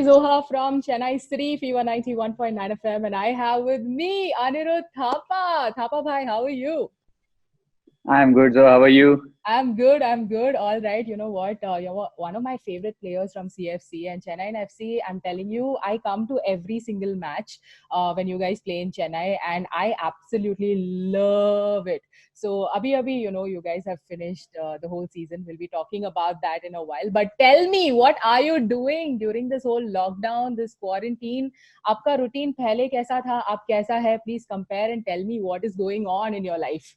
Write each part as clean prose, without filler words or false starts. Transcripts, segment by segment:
Zoha from Chennai City, Fever 91.9 FM, and I have with me Anirudh Thapa. Thapa bhai, how are you? I'm good. So how are you? I'm good. I'm good. All right. You know what? You're one of my favorite players from CFC and Chennai and FC. I'm telling you, I come to every single match when you guys play in Chennai, and I absolutely love it. So, abhi, you guys have finished the whole season. We'll be talking about that in a while. But tell me, what are you doing during this whole lockdown, this quarantine? आपका routine पहले कैसा था? अब कैसा है? Please compare and tell me what is going on in your life.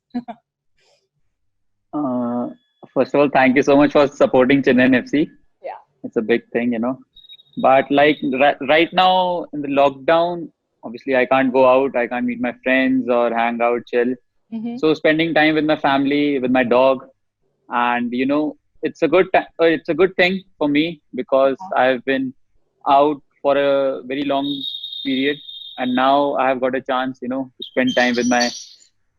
Uh, First of all, thank you so much for supporting Chennai FC. Yeah. It's a big thing. But like right now in the lockdown, obviously I can't go out. I can't meet my friends or hang out, chill. Mm-hmm. So spending time with my family, with my dog, and it's a good thing for me because I've been out for a very long period, and now I have got a chance to spend time with my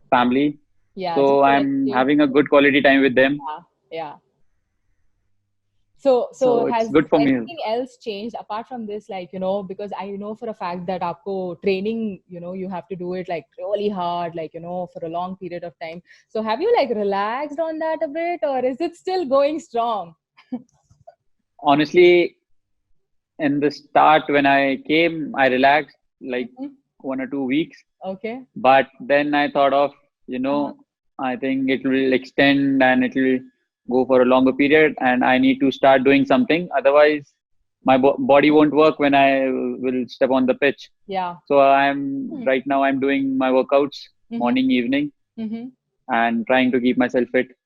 family. Yeah, just So to I'm escape. having a good quality time with them. Yeah, yeah. So So it's has good for me. anything else changed apart from this? Like, because I know for a fact that आपको training, you have to do it like really hard, like, for a long period of time. So have you like relaxed on that a bit, or is it still going strong? Honestly, in the start when I came, I relaxed like Mhm. 1 or 2 weeks. Okay. But then I thought of, Uh-huh. I think it will extend and it will go for a longer period, and I need to start doing something. Otherwise, my body won't work when I will step on the pitch. Yeah. So right now I'm doing my workouts Mm-hmm. morning, evening, Mm-hmm. and trying to keep myself fit.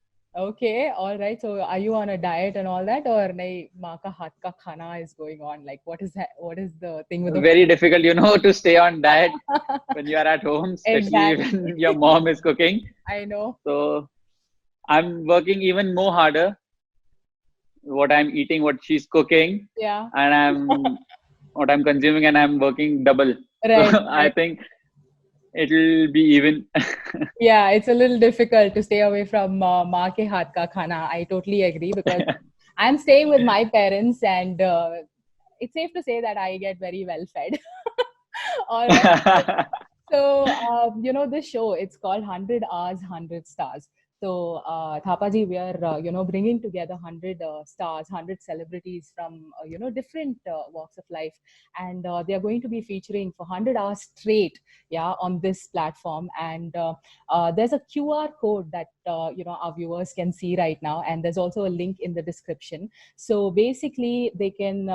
Okay, all right. So are you on a diet and all that, or nahi, maa ka haath ka khana is going on? Like, what is that? What is the thing with the Very food? difficult to stay on diet when you are at home, especially Exactly. when your mom is cooking. I know. So I'm working even more harder. What I'm eating, what she's cooking, Yeah. and what I'm consuming, and I'm working double. So Right, I right. think it'll be even. Yeah, it's a little difficult to stay away from maa ke haath ka khana. I totally agree because I'm staying with my parents, and it's safe to say that I get very well fed. All right. So, this show, it's called 100 Hours, 100 Stars. So, Thapaji, we are, bringing together 100 stars, 100 celebrities from, different walks of life. And they are going to be featuring for 100 hours straight, yeah, on this platform. And there's a QR code that, our viewers can see right now. And there's also a link in the description. So basically, they can,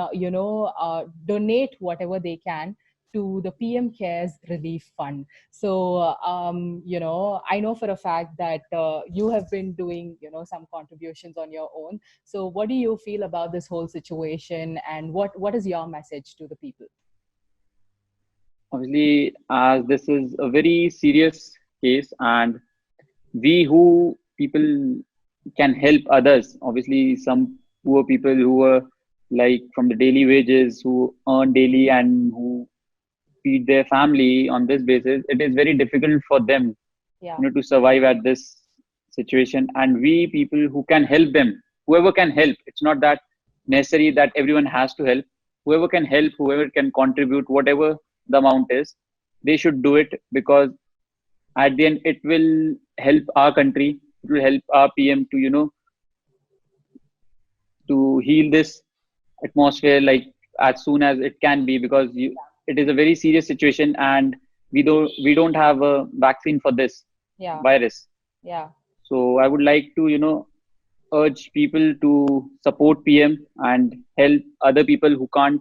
donate whatever they can to the PM Cares Relief Fund. So, I know for a fact that you have been doing, some contributions on your own. So, what do you feel about this whole situation, and what is your message to the people? Obviously, as this is a very serious case, and we who people can help others. Obviously, some poor people who are like from the daily wages, who earn daily and who feed their family on this basis, it is very difficult for them, Yeah, to survive at this situation. And we people who can help them, whoever can help, it's not that necessary that everyone has to help. Whoever can help, whoever can contribute, whatever the amount is, they should do it because at the end it will help our country. It will help our PM to heal this atmosphere like as soon as it can be because it is a very serious situation and we don't have a vaccine for this yeah, virus. yeah. So I would like to urge people to support PM and help other people who can't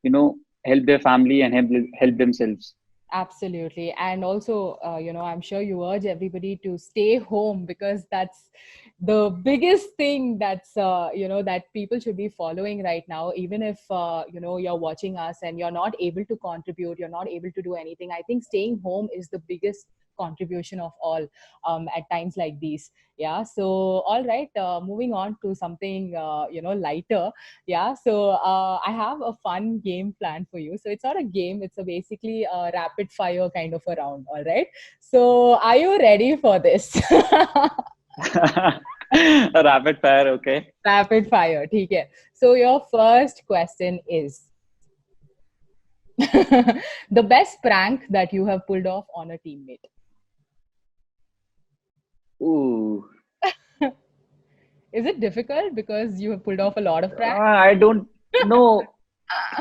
you know help their family and help themselves. Absolutely. And also, I'm sure you urge everybody to stay home because that's the biggest thing that people should be following right now. Even if, you're watching us and you're not able to contribute, you're not able to do anything. I think staying home is the biggest contribution of all at times like these. Yeah. So, all right. Moving on to something, lighter. Yeah, so I have a fun game planned for you. So it's not a game, it's a basically a rapid fire kind of a round. All right. So are you ready for this? Rapid fire, okay. Rapid fire. Okay. So your first question is, The best prank that you have pulled off on a teammate. Ooh, Is it difficult because you have pulled off a lot of pranks? I don't know.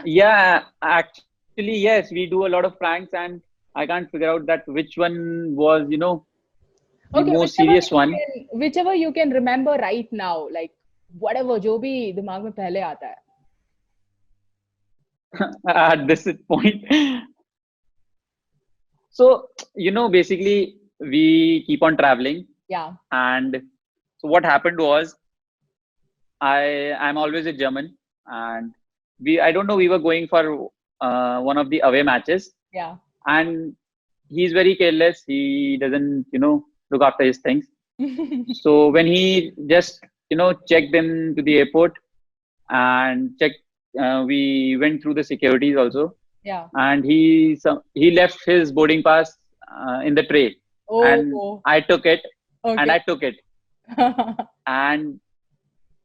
Yeah, actually, yes, we do a lot of pranks, and I can't figure out that which one was, the Okay, most serious one. whichever you can remember right now, like whatever, जो भी दिमाग में पहले आता है. At this point. So, basically, we keep on traveling, Yeah, and so what happened was, I'm always a German, and I don't know, we were going for one of the away matches, yeah. and he's very careless. He doesn't, look after his things. So when he just, checked them to the airport and checked, we went through the securities also, Yeah. and he left his boarding pass in the tray, and Oh, I took it, and okay. I took it, and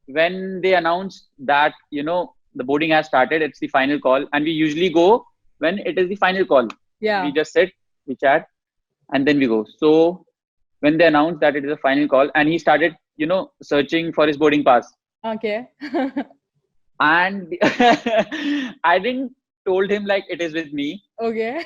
when they announced that the boarding has started, it's the final call, and we usually go when it is the final call. We Yeah. just sit, we chat, and then we go. So when they announced that it is a final call, and he started searching for his boarding pass, Okay. and I didn't told him like it is with me, Okay.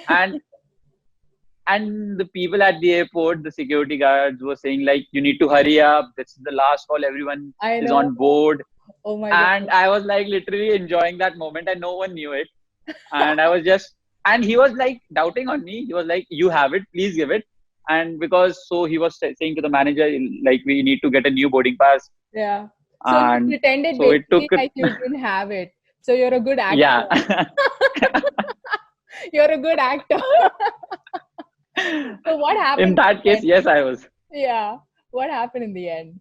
and the people at the airport, the security guards were saying like, you need to hurry up, this is the last call, everyone I is know. on board. Oh my God. And I was like literally enjoying that moment, and no one knew it. And I was just, and he was like doubting on me. He was like, you have it, please give it. And because, so he was saying to the manager, like, we need to get a new boarding pass. Yeah. So you And pretended so it took, basically like you didn't have it. So you're a good yeah. actor. You're a good actor. So what In happened in that the case, end? yes, I was. Yeah. What happened in the end?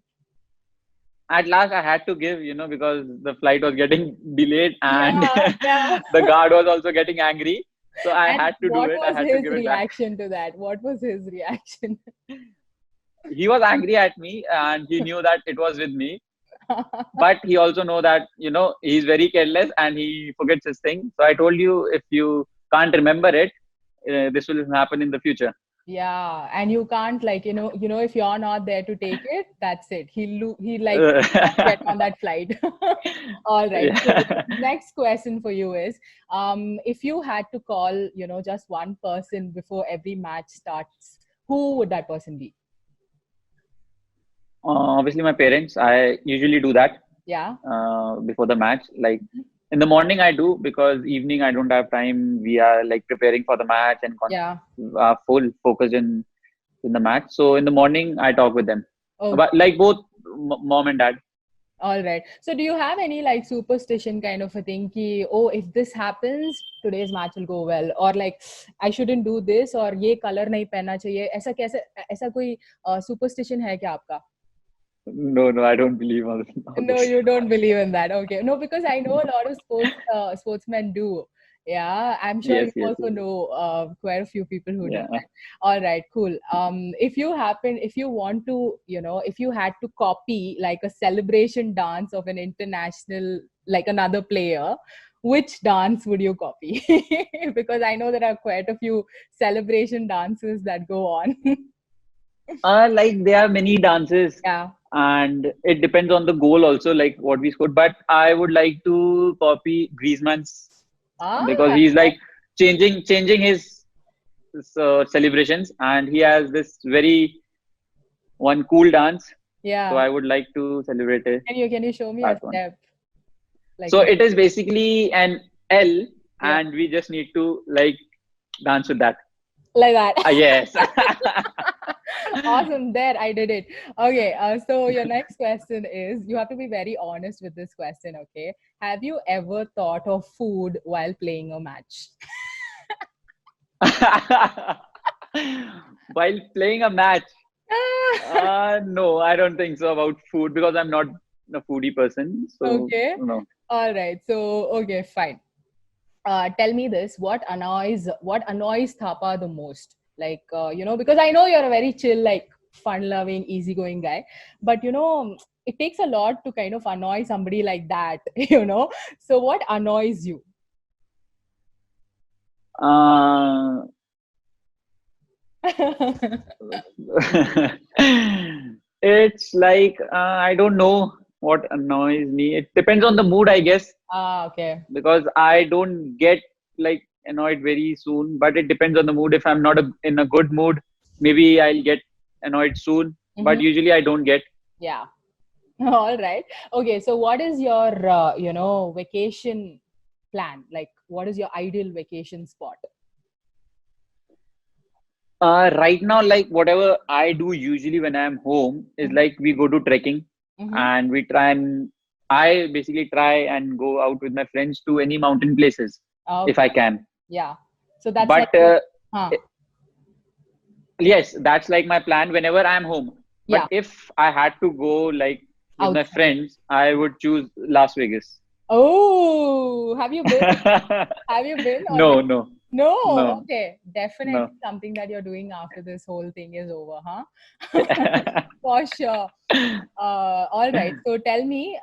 At last, I had to give, because the flight was getting delayed, and Yeah, yeah. the guard was also getting angry. So I And had to do what it. I was had to his give it back. reaction to that? What was his reaction? He was angry at me, and he knew that it was with me. But he also know that he's very careless and he forgets his thing. So I told you, if you can't remember it, this will happen in the future. Yeah, and you can't like if you're not there to take it, that's it. He like Uh, not get on that flight. All right. So yeah. next question for you is, if you had to call just one person before every match starts, who would that person be? Obviously, my parents. I usually do that Yeah. before the match. Like in the morning, I do, because evening I don't have time. We are like preparing for the match and Yeah. full focused in the match. So in the morning, I talk with them, but Okay. like both mom and dad. All right. So do you have any like superstition kind of a thing ki, oh, if this happens, today's match will go well, or like I shouldn't do this, or ये color नहीं पहनना चाहिए, ऐसा कैसे ऐसा कोई superstition है क्या आपका? No, no, I don't believe all No, this. you don't believe in that. Okay. No, because I know a lot of sportsmen do. Yeah, I'm sure Yes, you yes, also yes. know quite a few people who do Yeah. that. All right, cool. If you want to, if you had to copy like a celebration dance of an international, like another player, which dance would you copy? Because I know there are quite a few celebration dances that go on. Like there are many dances, Yeah. and it depends on the goal also, like what we scored. But I would like to copy Griezmann's, Ah, because he's like changing his celebrations, and he has this very one cool dance. So yeah. I would like to celebrate it, Can you show me a that one. step? Like So it is basically an L, yeah, and we just need to like dance with that. like that. Yes. Awesome. There, I did it. Okay. So your next question is, you have to be very honest with this question. Okay. Have you ever thought of food while playing a match? While playing a match, no, I don't think so about food, because I'm not a foodie person. So Okay. no. All right. So okay, fine. Tell me this: what annoys Thapa the most? Like because I know you're a very chill, like fun-loving, easygoing guy, but it takes a lot to kind of annoy somebody like that. So what annoys you? Uh, it's like I don't know what annoys me. It depends on the mood, I guess, Ah, okay. because I don't get like annoyed very soon. But it depends on the mood. If I'm not in a good mood, maybe I'll get annoyed soon. Mm-hmm. But usually I don't get. Yeah. All right. Okay. So, what is your, vacation plan? Like, what is your ideal vacation spot? Right now, like whatever I do usually when I'm home is Mm-hmm. like we go to trekking Mm-hmm. and we try and I basically try and go out with my friends to any mountain places if Okay. I can. Yeah. So that's like But your, huh? yes, that's like my plan whenever I'm home. But Yeah. if I had to go like with my Outside. friends, I would choose Las Vegas. Oh, have you been? Have you been already? No, no, No. no, Okay. Definitely no. something that you're doing after this whole thing is over, huh? For sure. All right. So tell me,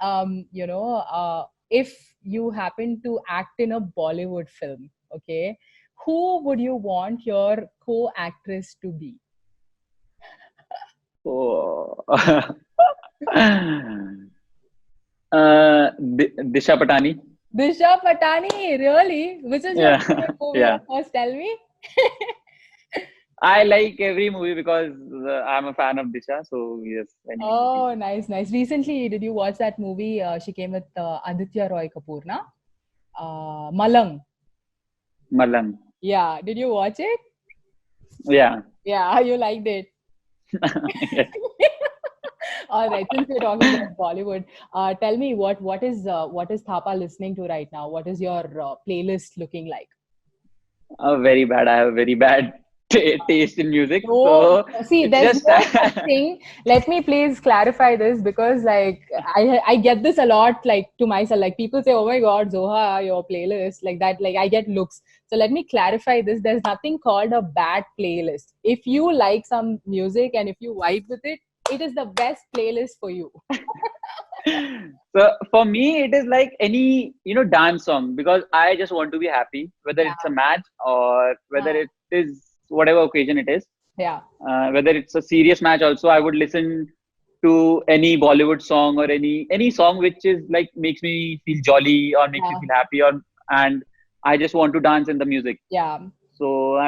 if you happen to act in a Bollywood film, okay, who would you want your co-actress to be? Oh. Disha Patani. Disha Patani, really? Which is your Yeah, favorite movie yeah. of hers? Tell me. I like every movie because I'm a fan of Disha. So yes, any movie. Oh, nice, nice. Recently, did you watch that movie? She came with Aditya Roy Kapoor, na? Malang. Malang. Yeah. Did you watch it? Yeah. Yeah, you liked it. Yes. All right. Since we're talking about Bollywood, tell me what is Thapa listening to right now? What is your playlist looking like? Very bad. I have very bad taste in music. No, So see, it's there's just no such thing. Let me please clarify this because, like, I get this a lot, like to myself. Like people say, "Oh my God, Zoha, your playlist," like that. Like I get looks. So let me clarify this. There's nothing called a bad playlist. If you like some music and if you vibe with it, it is the best playlist for you. so for me, it is like any dance song because I just want to be happy, whether Yeah, it's a match or whether uh, it is whatever occasion it is. yeah, Whether it's a serious match, also I would listen to any Bollywood song or any song which is like makes me feel jolly or makes me yeah, feel happy or and I just want to dance in the music. yeah. So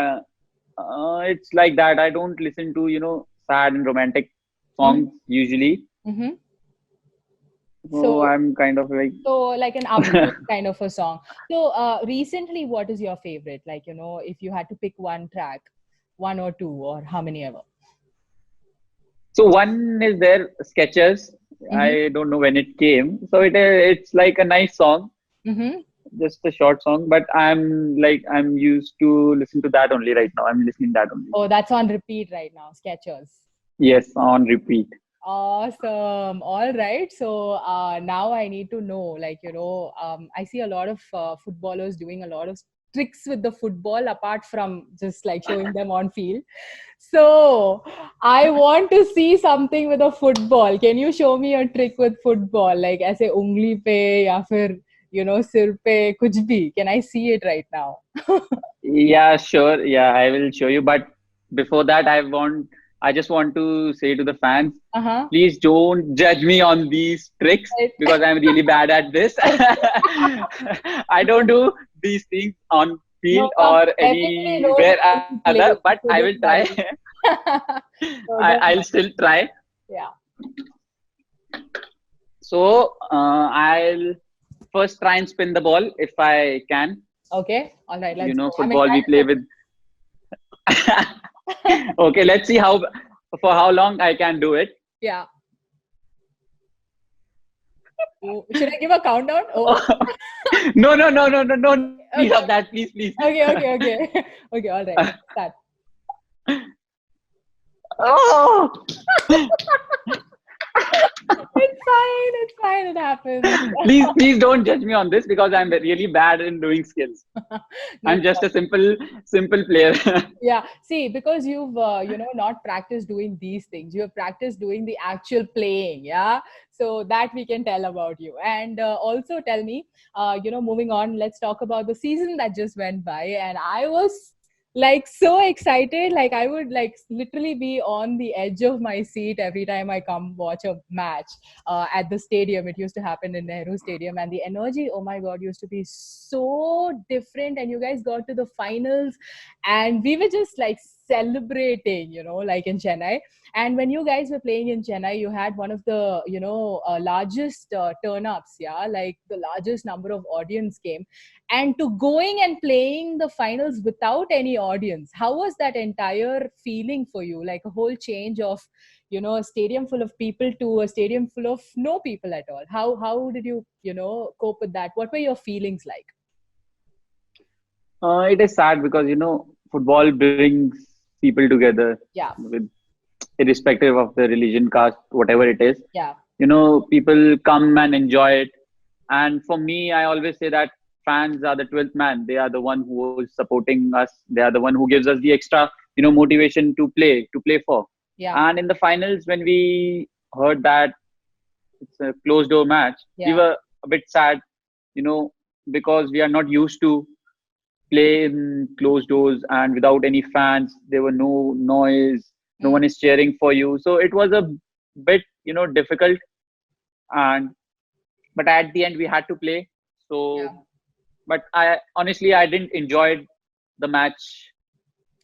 it's like that. I don't listen to sad and romantic songs usually. Mm-hmm. So So I'm kind of like So like an upbeat kind of a song. So recently, what is your favorite? Like, if you had to pick one track, one or two, or how many ever. so one is there Sketchers. Mm-hmm. I don't know when it came. So it's like a nice song, Mm-hmm. just a short song, but I'm used to listen to that only right now. I'm listening that only. Oh, that's on repeat right now. Skechers. Yes, on repeat. Awesome. All right. So now I need to know, like, I see a lot of footballers doing a lot of tricks with the football apart from just like showing them on field. So I want to see something with a football. Can you show me a trick with football? Like ऐसे ungli pe या फिर सिर पे कुछ भी. Can I see it right now? Yeah, sure. Yeah, I will show you. But before that, I just want to say to the fans, Uh-huh. please don't judge me on these tricks Right. because I'm really bad at this. I don't do these things on No, field come. or Ethically don't anywhere play. other, but I will Shouldn't try. worry. So don't I'll worry. still try. Yeah. So I'll first try and spin the ball if I can. Okay. All right. Let's go. I'm Football we play excited. with. Okay, let's see how long I can do it. Yeah. Oh, should I give a countdown? Oh. No, no, no, no, no, no need Okay. of that, please, please. Okay. Okay. Okay. Okay. All right. Let's start. Oh, It's fine. It's fine. It happens. Please don't judge me on this because I'm really bad in doing skills. No I'm just a problem. simple player. Yeah, see, because you've not practiced doing these things, you have practiced doing the actual playing. Yeah, so that we can tell about you. And also tell me, moving on, let's talk about the season that just went by. And I was like so excited, like I would like literally be on the edge of my seat every time I come watch a match at the stadium. It used to happen in Nehru Stadium, and the energy, oh my god, used to be so different. And you guys got to the finals, and we were just like celebrating, like in Chennai. And when you guys were playing in Chennai, you had one of the largest turn ups, yeah, like the largest number of audience came. And to going and playing the finals without any audience, how was that entire feeling for you? Like a whole change of a stadium full of people to a stadium full of no people at all. How did you cope with that? What were your feelings like? It is sad because football brings people together Yeah. with irrespective of the religion, caste, whatever it is. Yeah. People come and enjoy it. And for me, I always say that fans are the 12th man. They are the one who is supporting us. They are the one who gives us the extra, motivation to play for. Yeah. And in the finals, when we heard that it's a closed door match, we Yeah. were a bit sad, you know, because we are not used to play in closed doors and without any fans. There were no noise, no Mm. one is cheering for you. So it was a bit, difficult. And but at the end, we had to play. Yeah. So, but I honestly, I didn't enjoy the match.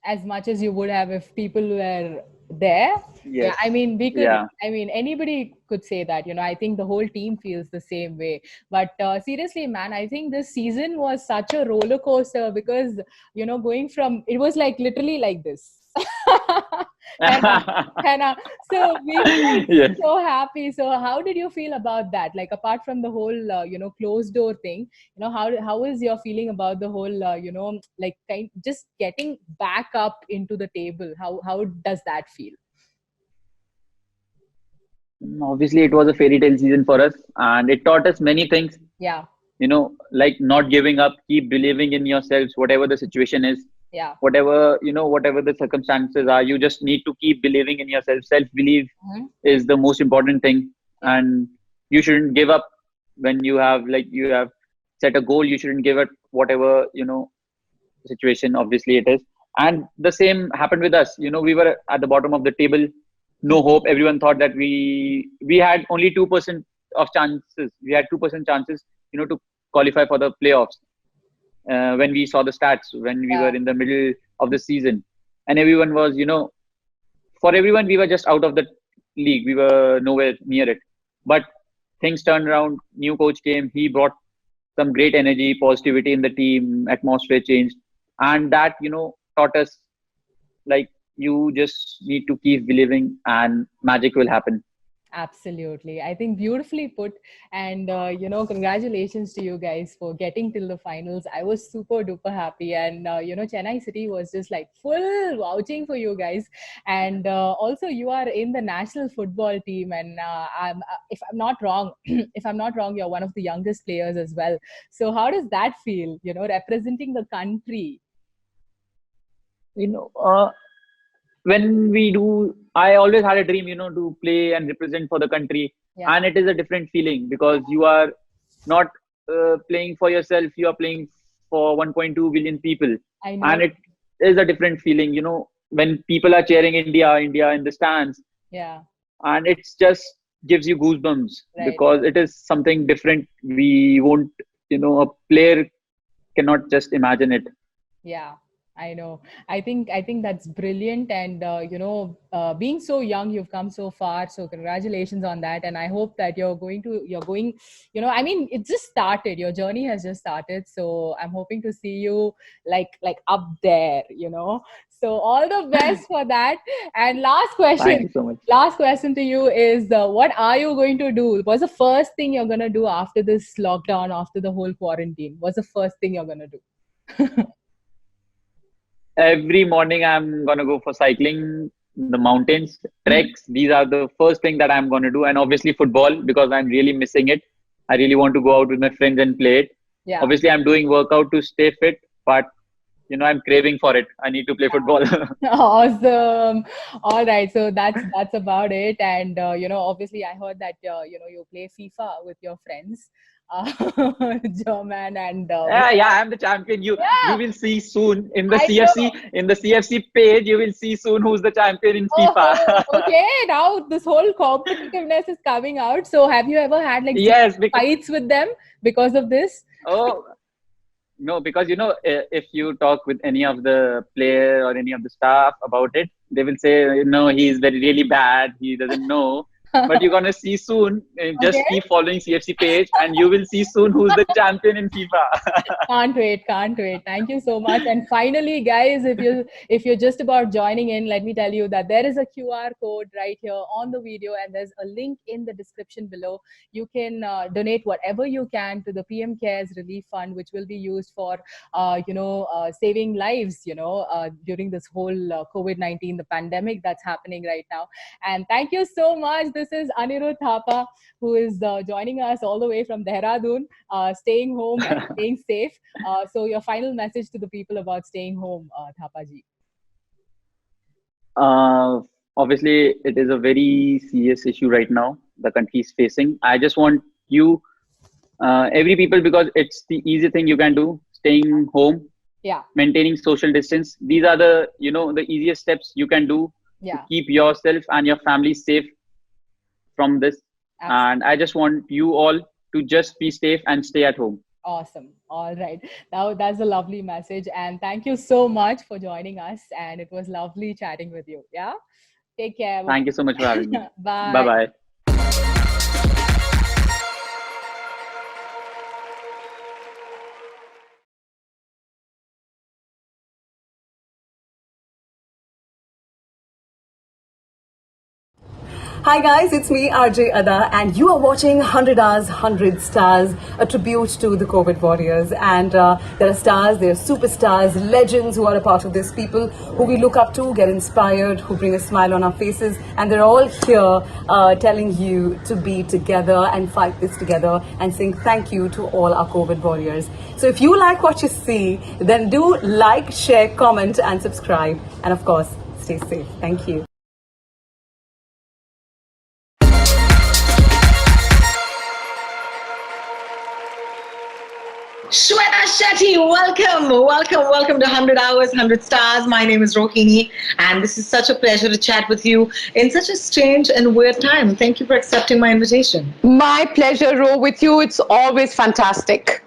As much as you would have if people were there. Yeah, Yes. I mean, Yeah. anybody could say that. I think the whole team feels the same way. But seriously, man, I think this season was such a roller coaster because going from, it was like literally like this. and, so we were like Yes. so happy. So how did you feel about that? Like apart from the whole closed door thing, how is your feeling about the whole like kind just getting back up into the table? How does that feel? Obviously, it was a fairy tale season for us, and it taught us many things. Yeah. Like not giving up, keep believing in yourselves, whatever the situation is, Yeah. whatever the circumstances are. You just need to keep believing in yourself. Self belief Mhm. is the most important thing, Yeah. and you shouldn't give up when you have set a goal. You shouldn't give up whatever situation obviously it is. And the same happened with us. We were at the bottom of the table, no hope. Everyone thought that we had only 2% of chances. We had 2% chances to qualify for the playoffs. When we saw the stats when we were Yeah. in the middle of the season, and everyone was for everyone we were just out of the league. We were nowhere near it. But things turned around. New coach came. He brought some great energy, positivity in the team. Atmosphere changed, and that taught us, like, you just need to keep believing, and magic will happen. Absolutely. I think beautifully put. And, congratulations to you guys for getting till the finals. I was super duper happy. And, Chennai City was just like full vouching for you guys. And also, you are in the national football team. And if I'm not wrong, if I'm not wrong, you're one of the youngest players as well. So, how does that feel, representing the country? You know, uh, when we do, I always had a dream, to play and represent for the country. Yeah, And it is a different feeling because you are not playing for yourself, you are playing for 1.2 billion people. I know. And it is a different feeling, when people are cheering India in the stands. Yeah, And it's just gives you goosebumps right. because it is something different. We won't, a player cannot just imagine it. Yeah, I know. I think that's brilliant, and being so young, you've come so far. So congratulations on that, and I hope that you're going. I mean, it just started. Your journey has just started. So I'm hoping to see you like up there. So all the best for that. And last Thank question. you so much. Last question to you is, what are you going to do? What's the first thing you're gonna do after this lockdown, after the whole quarantine? What's the first thing you're gonna do? Every morning I'm gonna go for cycling the mountains, treks. These are the first thing that I'm going to do. And obviously football, because I'm really missing it. I really want to go out with my friends and play it. Yeah. Obviously, I'm doing workout to stay fit, but I'm craving for it. I need to play football. Awesome. All right. So that's about it. And obviously, I heard that you play FIFA with your friends, German and Yeah, I'm the champion. You yeah, will see soon in the I CFC know. page. You will see soon who's the champion in Oh, FIFA. okay. Now this whole competitiveness is coming out. So have you ever had like serious Yes, because fights with them because of this? oh no, because if you talk with any of the player or any of the staff about it, they will say no, he's very really bad. He doesn't know. But you're gonna see soon. Just Okay. keep following CFC page, and you will see soon who's the champion in FIFA. Can't wait. Thank you so much. And finally, guys, if you're just about joining in, let me tell you that there is a QR code right here on the video, and there's a link in the description below. You can donate whatever you can to the PM Cares Relief Fund, which will be used for saving lives. During this whole COVID-19, the pandemic that's happening right now. And thank you so much. This is Anirudh Thapa, who is joining us all the way from Dehradun, staying home and staying safe. So your final message to the people about staying home, Thapaji. Uh, Obviously, it is a very serious issue right now the country is facing. I just want you, every people, because it's the easy thing you can do, staying home, Yeah, maintaining social distance. These are the easiest steps you can do to yeah, keep yourself and your family safe from this. absolutely. And I just want you all to just be safe and stay at home. Awesome. All right. Now that's a lovely message. And thank you so much for joining us. And it was lovely chatting with you. Yeah. Take care. Thank you so much for having me. Bye Bye. bye. Hi guys, it's me RJ Ada and you are watching 100 Hours, 100 Stars, a tribute to the COVID warriors. And there are stars, there are superstars, legends who are a part of this, people who we look up to, get inspired, who bring a smile on our faces. And they're all here telling you to be together and fight this together and saying thank you to all our COVID warriors. So if you like what you see, then do like, share, comment and subscribe. And of course, stay safe. Thank you. Shweta Shetty, welcome to 100 Hours, 100 Stars. My name is Rohini, and this is such a pleasure to chat with you in such a strange and weird time. Thank you for accepting my invitation. My pleasure, Ro, with you. It's always fantastic.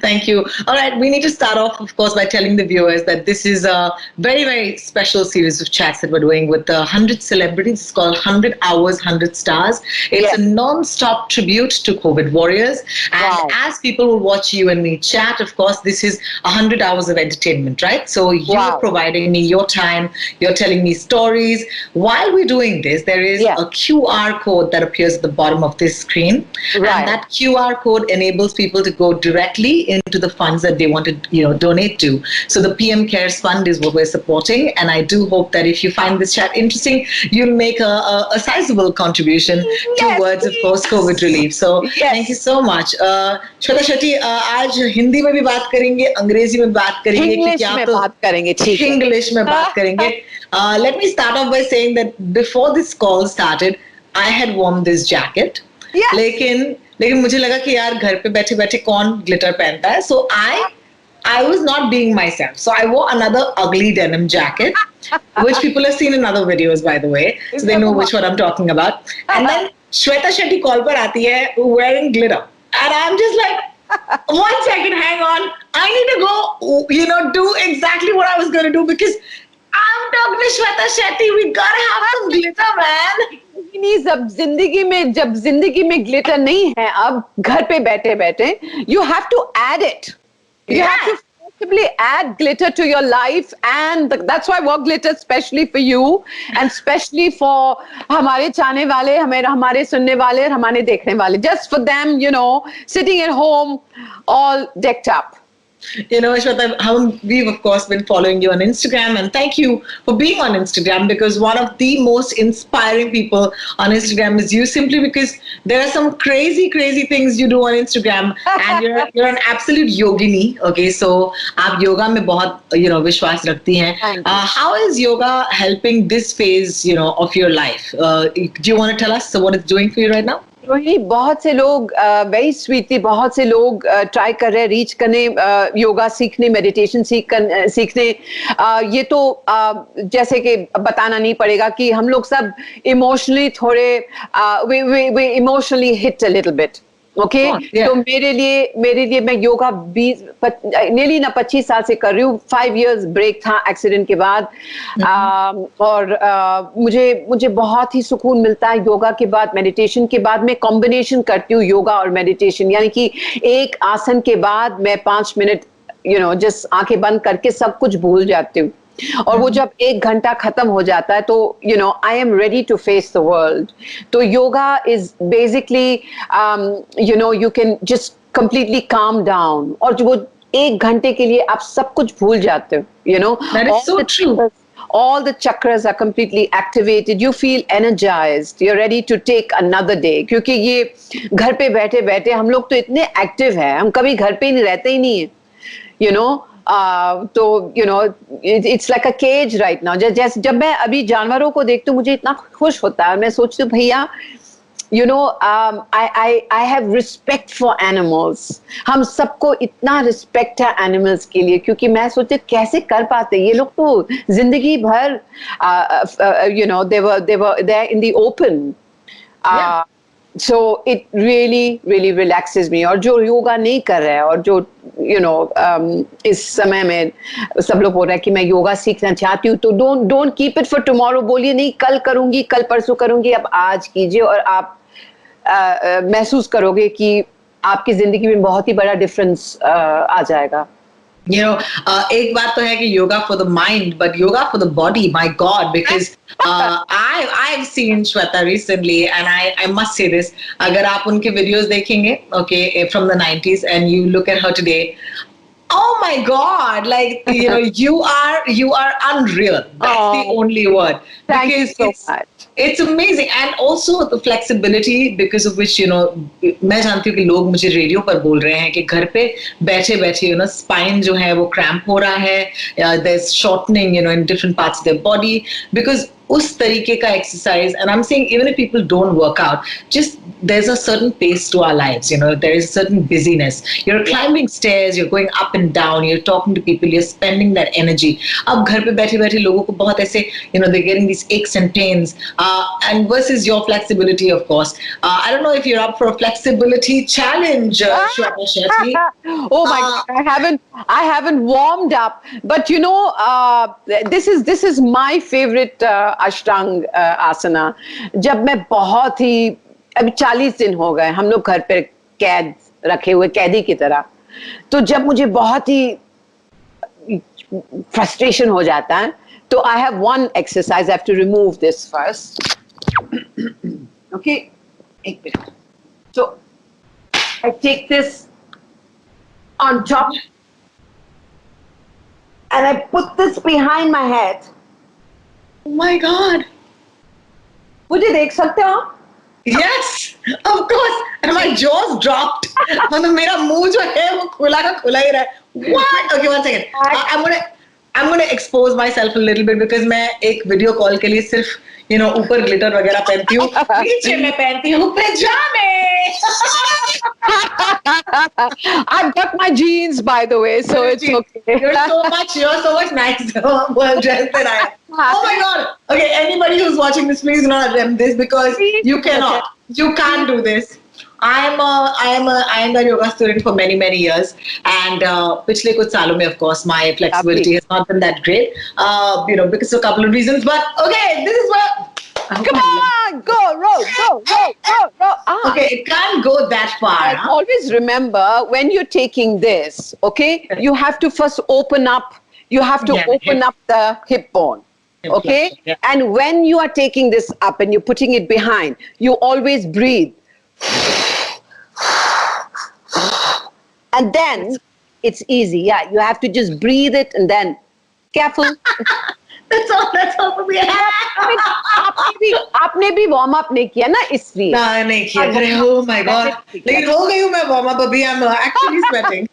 Thank you. All right, we need to start off, of course, by telling the viewers that this is a very, very special series of chats that we're doing with 100 celebrities. It's called 100 Hours, 100 Stars. It's a non-stop tribute to COVID warriors. And as people will watch you and me chat, of course, this is 100 hours of entertainment, right? So you're providing me your time. You're telling me stories. While we're doing this, there is a QR code that appears at the bottom of this screen. And that QR code enables people to go directly into the funds that they want to donate to. So the PM Cares Fund is what we're supporting, and I do hope that if you find this chat interesting, you'll make a sizable contribution towards, of course, COVID relief. So thank you so much. Shweta Shetty, आज हिंदी में भी बात करेंगे, अंग्रेजी में बात करेंगे, English में बात करेंगे, ठीक है. English में बात करेंगे. Let me start off by saying that before this call started, I had worn this jacket. लेकिन मुझे लगा कि यार घर पे बैठे बैठे कौन ग्लिटर पहनता है. So I was not being myself. So I wore another ugly denim jacket, which people have seen in other videos, by the way. So they know which one I'm talking about. And then Shweta Shetty call par aati hai wearing glitter. And I'm just like, 1 second, hang on. I need to go, do exactly what I was going to do because I'm talking to Shweta Shetty. We gotta have some glitter, man. जब जिंदगी में glitter नहीं है, अब घर पे बैठे बैठे, you have to add it. You have to possibly add glitter to your life, and that's why I wore glitter especially for you and especially for हमारे चाहने वाले, हमारे सुनने वाले और हमारे देखने वाले. Just for them, sitting at home, all decked up. Shweta, we've of course been following you on Instagram, and thank you for being on Instagram, because one of the most inspiring people on Instagram is you, simply because there are some crazy, crazy things you do on Instagram, and you're an absolute yogini. Okay, so आप yoga में बहुत विश्वास रखती हैं. Thank you. How is yoga helping this phase of your life? Do you want to tell us what it's doing for you right now? Rohini, बहुत से लोग very sweetly, बहुत से लोग ट्राई कर रहे हैं रीच करने, योगा सीखने, मेडिटेशन सीखने. ये तो जैसे कि बताना नहीं पड़ेगा कि हम लोग सब इमोशनली थोड़े वे emotionally hit a little bit. Okay, तो मेरे लिए मैं योगा 25 साल से कर रही हूँ. 5 years ब्रेक था एक्सीडेंट के बाद. और मुझे बहुत ही सुकून मिलता है योगा के बाद, मेडिटेशन के बाद. मैं कॉम्बिनेशन करती हूँ योगा और मेडिटेशन, यानी कि एक आसन के बाद मैं 5 मिनट जस्ट आंखें बंद करके सब कुछ भूल जाती हूँ. और वो जब 1 घंटा खत्म हो जाता है तो I am ready to face the world. तो yoga is basically you can just completely calm down, और वो 1 घंटे के लिए आप सब कुछ भूल जाते हो. That is so true. All the chakras are completely activated. You feel energized. You're ready to take another day. क्योंकि ये घर पे बैठे बैठे हम लोग तो इतने एक्टिव हैं, हम कभी घर पे नहीं रहते ही नहीं है. तो it's like a cage right now. जैसे जब मैं अभी जानवरों को देखती हूँ मुझे इतना खुश होता है. मैं सोचती हूँ भैया I have respect for animals. हम सबको इतना रिस्पेक्ट है एनिमल्स के लिए, क्योंकि मैं सोचती कैसे कर पाते ये लोग. तो जिंदगी भर they were there in the open. So it really, really relaxes me. और जो योगा नहीं कर रहा है, और जो इस समय में सब लोग बोल रहे हैं कि मैं योगा सीखना चाहती हूँ, तो don't keep it for tomorrow. बोलिए नहीं कल करूंगी, कल परसों करूंगी. अब आज कीजिए और आप महसूस करोगे कि आपकी जिंदगी में बहुत ही बड़ा डिफरेंस आ जाएगा. एक बात तो है कि yoga for the mind, but yoga for the body, my God, because I've seen Shweta recently, and I must say this, अगर आप उनके videos देखेंगे, okay, from the 90s, and you look at her today, oh my God, like you are unreal. That's the only word. Thank you so much. It's amazing, and also the flexibility because of which मैं जानती हूँ कि लोग मुझे radio पर बोल रहे हैं कि घर पे बैठे बैठे स्पाइन जो है वो क्रैम्प हो रहा है, there's shortening in different parts of their body because उस तरीके का exercise. And I'm saying even if people don't work out, just there's a certain pace to our lives. There is a certain busyness. You're climbing stairs, you're going up and down, you're talking to people, you're spending that energy. अब घर पे बैठे बैठे लोगों को बहुत ऐसे they're getting these aches and pains. And versus your flexibility, of course. I don't know if you're up for a flexibility challenge, Shweta Shetty. Oh my God, I haven't warmed up, but this is my favorite अष्टांग आसना. जब मैं बहुत ही अभी 40 दिन हो गए हम लोग घर पे कैद रखे हुए, कैदी की तरह, तो जब मुझे बहुत ही फ्रस्ट्रेशन हो जाता है तो I have one exercise. I have to remove this first. Okay, एक minute. So I take this on top and I put this behind my head. Oh my God. मुझे देख सकते हो? Yes, of course. And my jaws dropped. मतलब मेरा मुंह जो है वो खुला का खुला ही रहा. What? Okay, one second. I'm gonna expose myself a little bit because मैं एक वीडियो कॉल के लिए सिर्फ ऊपर ग्लिटर वगैरह पहनती हूँ, नीचे मैं पहनती हूँ पैजामे. I've got my jeans, by the way, so it's okay. You're so much nicer well dressed than I am. Oh my God. Okay, anybody who's watching this, please do not attempt this because you cannot. You can't do this. I am a yoga student for many years, and पिछले कुछ सालों में, of course, my flexibility has not been that great, because of a couple of reasons. But okay, this is what. Come on, go, roll. Okay, it can't go that far. Always remember when you're taking this, okay, you have to first open up. You have to open up the hip bone. Okay, and when you are taking this up and you're putting it behind, you always breathe. And then it's easy. Yeah, you have to just breathe it and then careful. That's all for me. आपने भी warm up नहीं किया ना इसलिए. नहीं किया. Oh my God. लेकिन हो गई हूँ मैं वार्म अप अभी. I'm actually sweating.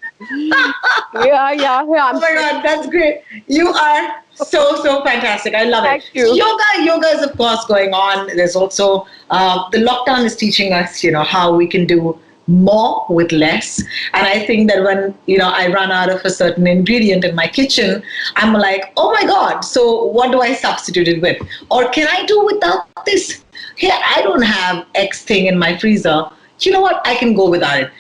Yeah. Oh my God, that's great. You are so fantastic. I love it. Thank you. Yoga is of course going on. There's also the lockdown is teaching us, how we can do more with less. And I think that when I run out of a certain ingredient in my kitchen, I'm like, oh my God, so what do I substitute it with? Or can I do without this? Hey, I don't have X thing in my freezer. You know what? I can go without it.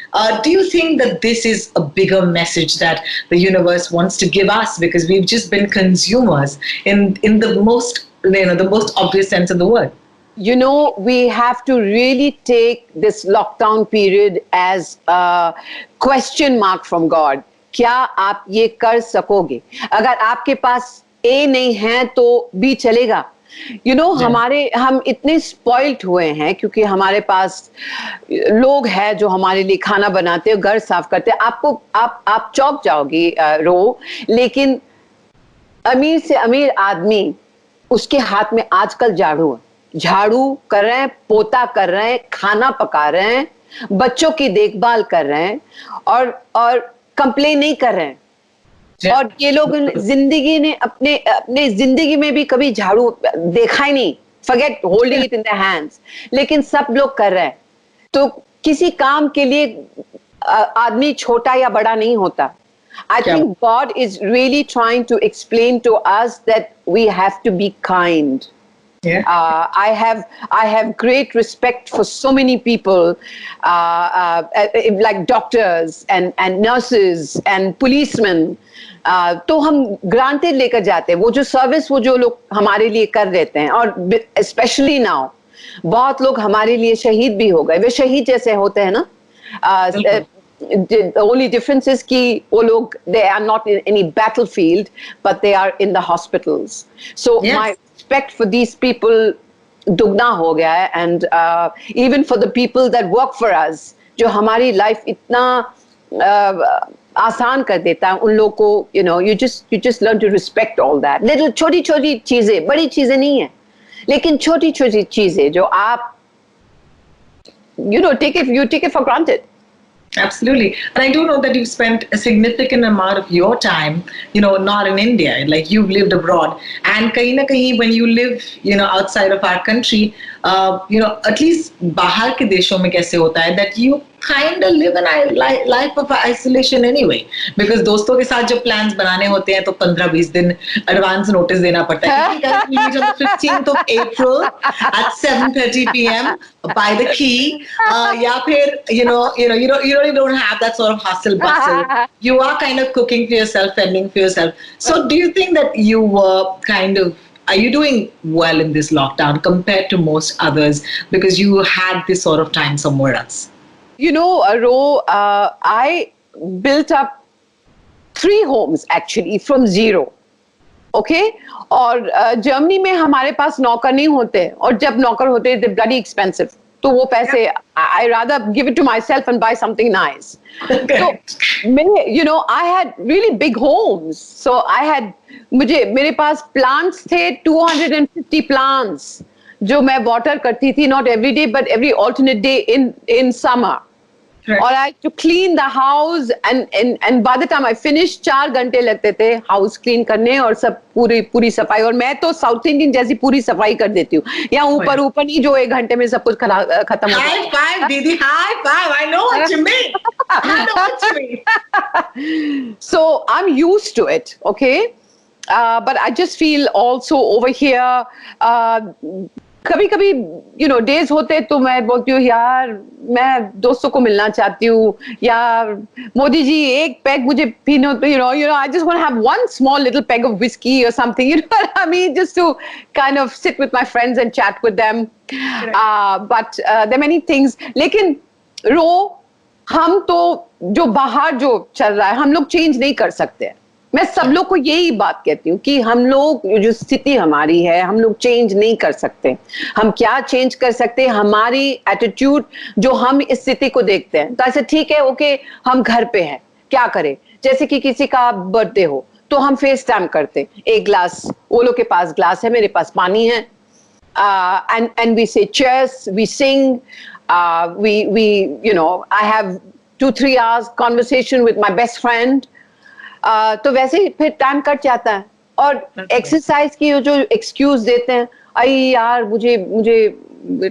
Do you think that this is a bigger message that the universe wants to give us, because we've just been consumers in the most the most obvious sense of the word? We have to really take this lockdown period as a question mark from God. क्या आप ये कर सकोगे? अगर आपके पास A नहीं है तो B चलेगा. हम इतने स्पॉइल्ड हुए हैं क्योंकि हमारे पास लोग हैं जो हमारे लिए खाना बनाते हैं, घर साफ करते हैं. आप चौंक जाओगी रो, लेकिन अमीर से अमीर आदमी, उसके हाथ में आजकल झाड़ू कर रहे हैं, पोता कर रहे हैं, खाना पका रहे हैं, बच्चों की देखभाल कर रहे हैं और कंप्लेन नहीं कर रहे हैं. और ये लोग जिंदगी ने अपने जिंदगी में भी कभी झाड़ू देखा ही नहीं. Forget holding it in the hands. लेकिन सब लोग कर रहे हैं. तो किसी काम के लिए आदमी छोटा या बड़ा नहीं होता. I think God is really trying to explain to us that we have to be kind. Yeah. I have great respect for so many people, like doctors and nurses and policemen. तो हम granted लेकर जाते हैं वो जो service वो जो लोग हमारे लिए कर देते हैं. और स्पेशली नाउ बहुत लोग हमारे लिए शहीद भी हो गए. वे शहीद जैसे होते हैं ना. The only difference is कि वो लोग they are not in any battlefield but they are in the hospitals. So my respect for these people दुगना हो गया है. And even for the people that work for us, जो हमारी life इतना आसान कर देता है, उन लोगों को you just learn to respect all that. Little छोटी चीजें, बड़ी चीजें नहीं है, लेकिन छोटी चीजें जो आप take it for granted. Absolutely. And I do know that you've spent a significant amount of your time, not in India, like you've lived abroad. And kahin na kahin, when you live, outside of our country, at least bahar ke deshon mein kaise hota hai that you kind of live a life of isolation anyway. Because दोस्तों के साथ जब plans बनाने होते हैं तो 15-20 दिन advance notice देना पड़ता है. You guys will meet on the 15th of April at 7:30 p.m. by the key. या फिर you don't have that sort of hustle bustle. You are kind of cooking for yourself, fending for yourself. So do you think that you were are you doing well in this lockdown compared to most others because you had this sort of time somewhere else? Ro, I built up 3 homes actually from zero. Okay? और Germany में हमारे पास नौकर नहीं होते, और जब नौकर होते they're bloody expensive. तो वो पैसे I rather give it to myself and buy something nice. So I had really big homes. So मेरे पास plants थे 250 plants जो मैं water करती थी, not every day but every alternate day in summer. Right. और I had to clean the house and by the time I finished 4 घंटे लगते थे house clean करने और सब पूरी सफाई. और मैं तो साउथ इंडियन जैसी पूरी सफाई कर देती हूँ. या ऊपर नहीं जो 1 घंटे में सब कुछ खत्म हो. High five, दीदी, high five. I know what you mean. I know what you mean. So I'm used to it, okay? But I just feel also over here. कभी डेज होते तो मैं बोलती हूँ यार मैं दोस्तों को मिलना चाहती हूँ, या मोदी जी एक पैग मुझे पीना, I just want to have one small little peg of whiskey or something, you know what I mean, just to kind of sit with my friends and chat with them. But there are many things. लेकिन हम तो जो बाहर जो चल रहा है हम लोग चेंज नहीं कर सकते. मैं सब लोग को यही बात कहती हूँ कि हम लोग जो स्थिति हमारी है हम लोग चेंज नहीं कर सकते. हम क्या चेंज कर सकते हैं? हमारी एटीट्यूड जो हम इस स्थिति को देखते हैं. तो ऐसे ठीक है, ओके हम घर पे हैं, क्या करें? जैसे कि किसी का बर्थडे हो तो हम फेस टाइम करते, एक ग्लास, वो लोग के पास ग्लास है, मेरे पास पानी है, and we say cheers, we sing, we you know, I have 2-3 hours conversation with my best friend. तो वैसे ही फिर टाइम कट जाता है. और एक्सरसाइज की जो एक्सक्यूज देते हैं, अरे यार मुझे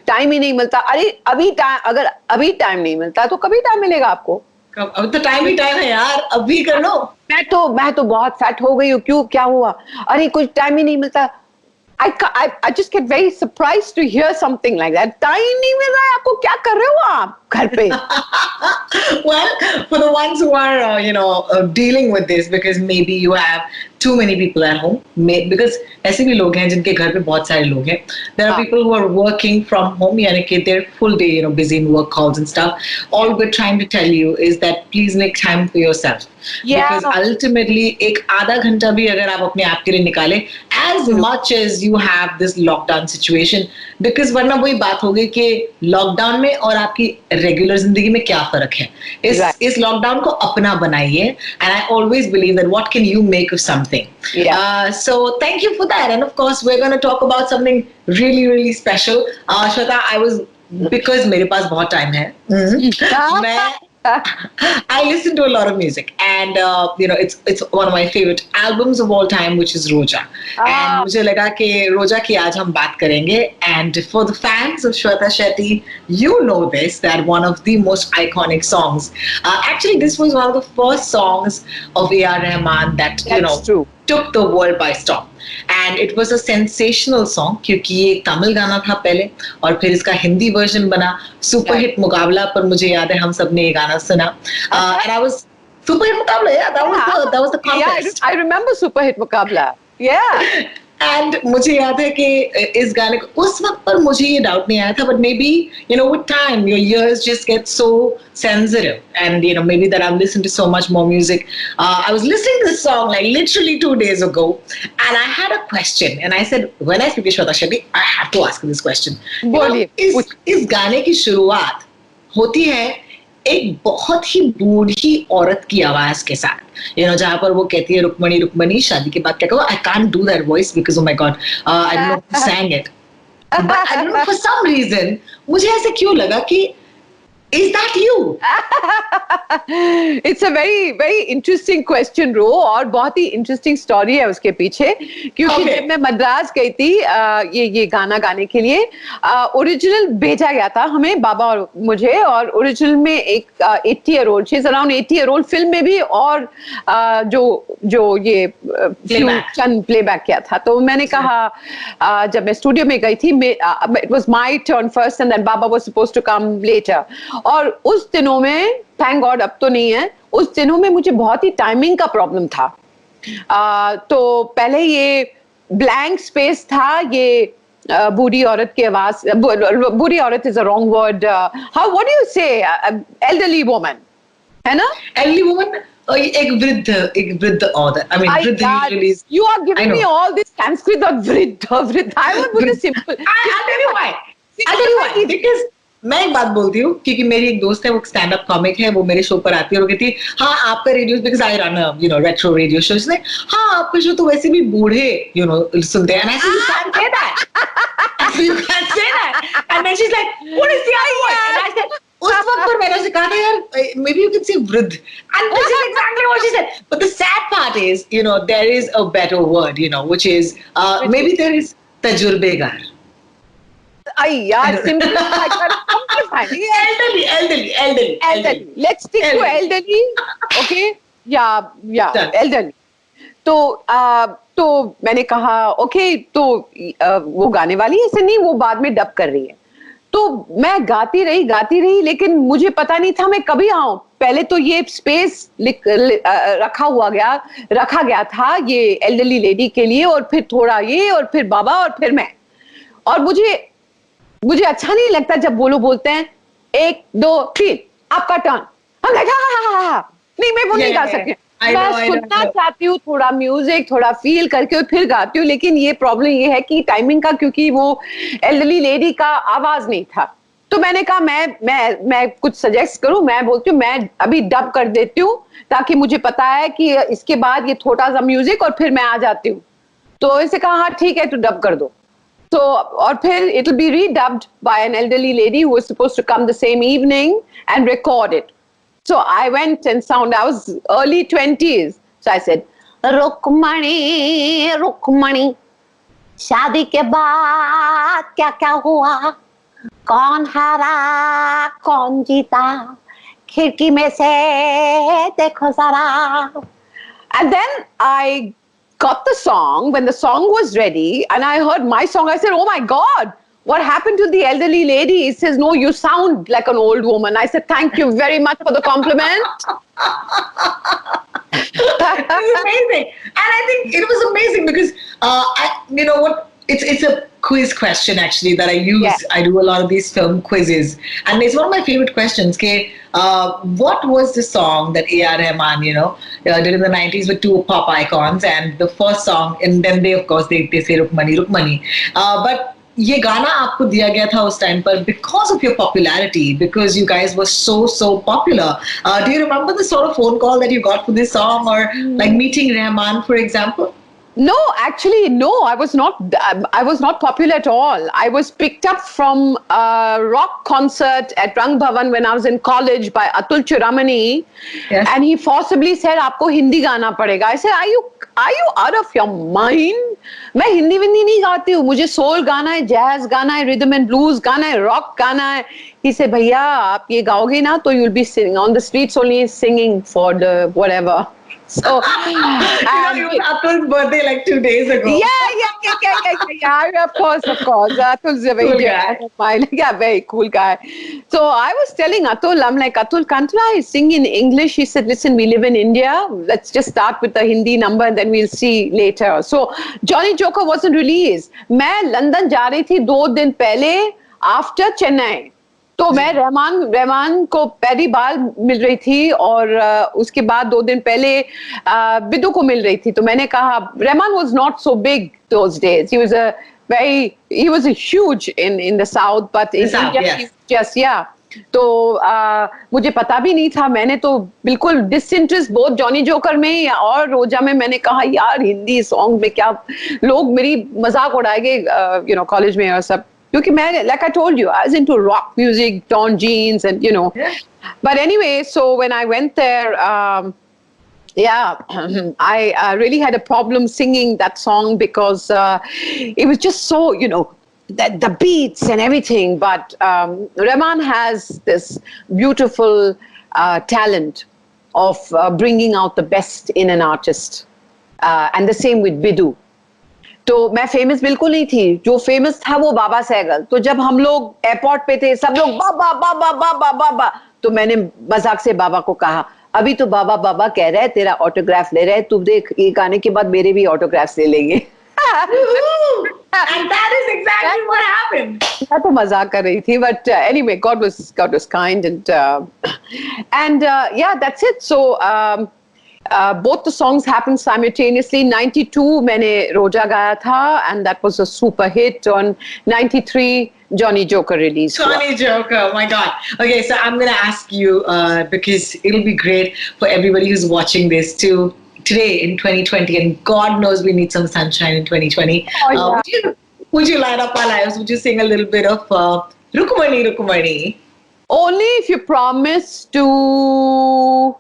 टाइम ही नहीं मिलता. अरे अभी टाइम, अगर अभी टाइम नहीं मिलता तो कभी टाइम मिलेगा आपको? अब तो टाइम ही टाइम है यार, अभी कर लो. मैं तो बहुत फैट हो गई हूँ. क्यों, क्या हुआ? अरे कुछ टाइम ही नहीं मिलता. I just get very surprised to hear something like that. Time नहीं मिल रहा है आपको, क्या कर रहे हो आप घर पे? Well, for the ones who are dealing with this, because maybe you have too many people at home, because ऐसे भी लोग हैं जिनके घर पे बहुत सारे लोग हैं. There are people who are working from home, यानी कि they're full day busy in work calls and stuff. All we're trying to tell you is that please make time for yourself. Because ultimately एक आधा घंटा भी अगर आप अपने आप के लिए निकालें, as much as you have this lockdown situation, because वरना वही बात होगी कि लॉकडाउन में और आपकी रेगुलर जिंदगी में क्या फर्क है. इस लॉकडाउन को अपना बनाइए, and I always believe that what can you make of something. So thank you for that, and of course we're going to talk about something really really special. Shweta, because मेरे पास बहुत time है, I listen to a lot of music, and it's one of my favorite albums of all time, which is Roja. And मुझे लगा कि रोजा की आज हम बात करेंगे. And for the fans of Shweta Shetty, you know this, that one of the most iconic songs. Actually, this was one of the first songs of A.R. Rahman that took the world by storm. And it was a sensational song क्योंकि ये तमिल गाना था पहले, और फिर इसका Hindi version बना. Super hit मुकाबला पर मुझे याद है हम सब ने ये गाना सुना. And I was Super Hit Muqabla, yeah, that was the contest. Yeah, I remember Super Hit Muqabla. Yeah. And मुझे याद है कि इस गाने को उस वक्त पर मुझे ये डाउट नहीं आया था, but maybe with time your ears just get so sensitive, and maybe that I've listened to so much more music. I was listening to this song like literally 2 days ago, and I had a question, and I said, when I speak to Shweta Shetty, I have to ask her this question. इस गाने की शुरुआत होती है एक बहुत ही बूढ़ी औरत की आवाज के साथ, जहाँ पर वो कहती है रुक्मणी रुक्मणी शादी के बाद क्या कहो. I can't do that voice because oh my god, I don't know who sang it, but I don't know, for some reason मुझे ऐसे क्यों लगा कि is that you? It's a very very interesting question, Ro, और बहुत ही interesting story है उसके पीछे. क्योंकि जब मैं मद्रास गई थी ये गाना गाने के लिए, ओरिजिनल भेजा गया था हमें, बाबा और मुझे, और ओरिजिनल में एक 80-year-old, she's around 80-year-old, film में भी, और जो ये चंद प्लेबैक किया था. तो मैंने कहा जब मैं स्टूडियो में गई थी, it was my turn first and then Baba was supposed to come later. और उस दिनों में, थैंक गॉड अब तो नहीं है, उस दिनों में मुझे बहुत ही टाइमिंग का प्रॉब्लम था. तो पहले ये ब्लैंक स्पेस था, ये बूढ़ी औरत की आवाज, बूढ़ी औरत is a wrong word, how what do you से, एल्डरली वुमन, है ना? एल्डरली वुमन, एक वृद्ध औरत. I mean, वृद्ध usually is. You are giving me all this Sanskrit of वृद्ध. I want to put it simple. I'll tell you why. Because मैं एक बात बोलती हूँ, क्योंकि मेरी एक दोस्त है, वो स्टैंड अप कॉमिक है, वो मेरे शो पर आती है और वो कहती है, हाँ आपका radio, because I run retro radio show, इसने हाँ आपका शो तो वैसे भी बूढ़े सुनते हैं. And I said, you can't say that. You can't say that. And then she's like, what is the other one? And I said, उस वक्त पर मैंने उसे कहा था यार, maybe you can say वृद्ध. And this is exactly what she said. But the sad part is, there is a better word, which is maybe there is तजुर्बेगार. यार simple. Elderly. Let's stick to elderly. Okay? Yeah. Elderly. तो मैंने कहा okay, तो वो गाने वाली ऐसे नहीं, वो बाद में डब कर रही है. तो मैं गाती रही, लेकिन मुझे पता नहीं था मैं कभी आऊं. पहले तो ये स्पेस रखा गया था ये एल्डरली लेडी के लिए, और फिर थोड़ा ये, और फिर बाबा, और फिर मैं. और मुझे अच्छा नहीं लगता जब वो लोग बोलते हैं 1 2 3 आपका टर्न. हम नहीं, मैं वो नहीं गा सकती. मैं सुनना चाहती हूँ थोड़ा म्यूजिक, थोड़ा फील करके फिर गाती हूँ. लेकिन ये प्रॉब्लम ये है कि टाइमिंग का, क्योंकि वो एल्डरली लेडी का आवाज नहीं था, तो मैंने कहा मैं कुछ सजेस्ट करूं, मैं बोलती हूँ मैं अभी डब कर देती हूँ ताकि मुझे पता है कि इसके बाद ये थोड़ा सा म्यूजिक और फिर मैं आ जाती हूँ। तो इसे कहा हाँ ठीक है तो डब कर दो। तो और फिर it will be redubbed by an elderly lady who was supposed to come the same evening and record it. So I went and I was early 20s. So I said, Rukmini Rukmini शादी के बाद क्या क्या हुआ, कौन हारा कौन जीता, खिड़की में से देखो जरा. And then I got the song. When the song was ready and I heard my song, I said, oh my God, what happened to the elderly lady? He says, no, you sound like an old woman. I said, thank you very much for the compliment. It was amazing. And I think it was amazing because, you know what, it's a quiz question actually that I use. Yeah. I do a lot of these film quizzes. And it's one of my favorite questions. What was the song that A.R. Rahman, did in the 90s with two pop icons, and the first song, and then they, of course, they say Rukmani, Rukmani. But ये गाना आपको दिया गया था उस time पर because of your popularity, because you guys were so popular. Do you remember the sort of phone call that you got for this song, or like meeting Rahman, for example? No, actually, no. I was not popular at all. I was picked up from a rock concert at Rang Bhavan when I was in college by Atul Churamani, Yes. and he forcibly said, "आपको हिंदी गाना पड़ेगा." I said, "Are you out of your mind? मैं हिंदी विंदी नहीं गाती हूँ. मुझे soul गाना है, jazz गाना है, rhythm and blues गाना है, rock गाना है." He said, "भैया, आप ये गाओगे ना, तो you'll be singing on the streets only, singing for the whatever." So, It was Atul's birthday like 2 days ago. Yeah. Of course. Atul's a very Cool dear guy. friend of mine. Yeah, very cool guy. So I was telling Atul, I'm like, Atul, can't I sing in English? He said, listen, we live in India. Let's just start with the Hindi number and then we'll see later. So Johnny Joker wasn't released. मैं London जा रही थी 2 दिन पहले after Chennai. तो मैं रहमान को पहली बार मिल रही थी और उसके बाद 2 दिन पहले बिदु को मिल रही थी. तो मैंने कहा, Rahman was not so big those days. He was a huge in the South, but in South, India yes. he was just, yeah. तो मुझे पता भी नहीं था. मैंने तो बिल्कुल डिसइंटरेस्ट बहुत जॉनी जोकर में और रोजा में. मैंने कहा यार हिंदी सॉन्ग में क्या लोग मेरी मजाक उड़ाएंगे कॉलेज में और सब, क्योंकि मैं, like I told you, I was into rock music, Don Jeans, and Yeah. But anyway, so when I went there, I really had a problem singing that song because it was just so, the beats and everything. But Rahman has this beautiful talent of bringing out the best in an artist, and the same with Bidu. तो मैं famous बिल्कुल नहीं थी. जो famous था वो बाबा सहगल. तो जब हम लोग एयरपोर्ट पे थे, सब लोग बाबा बाबा बाबा बाबा, तो मैंने मजाक से बाबा को कहा, अभी तो बाबा बाबा कह रहे हैं, तेरा ऑटोग्राफ ले रहे हैं, तू देख ये गाने के बाद मेरे भी ऑटोग्राफ ले लेंगे. And that is exactly what happened. मैं तो मजाक कर रही थी, but anyway, God was kind, and yeah, that's it. So both the songs happened simultaneously. 92 मैंने रोजा गाया था, and that was a super hit. On 93 Johnny Joker released. Johnny Joker, oh my God. Okay, so I'm going to ask you, because it'll be great for everybody who's watching this too, today in 2020, and God knows we need some sunshine in 2020. Oh, yeah. Would you light up our lives? Would you sing a little bit of Rukumani Rukumani? Only if you promise to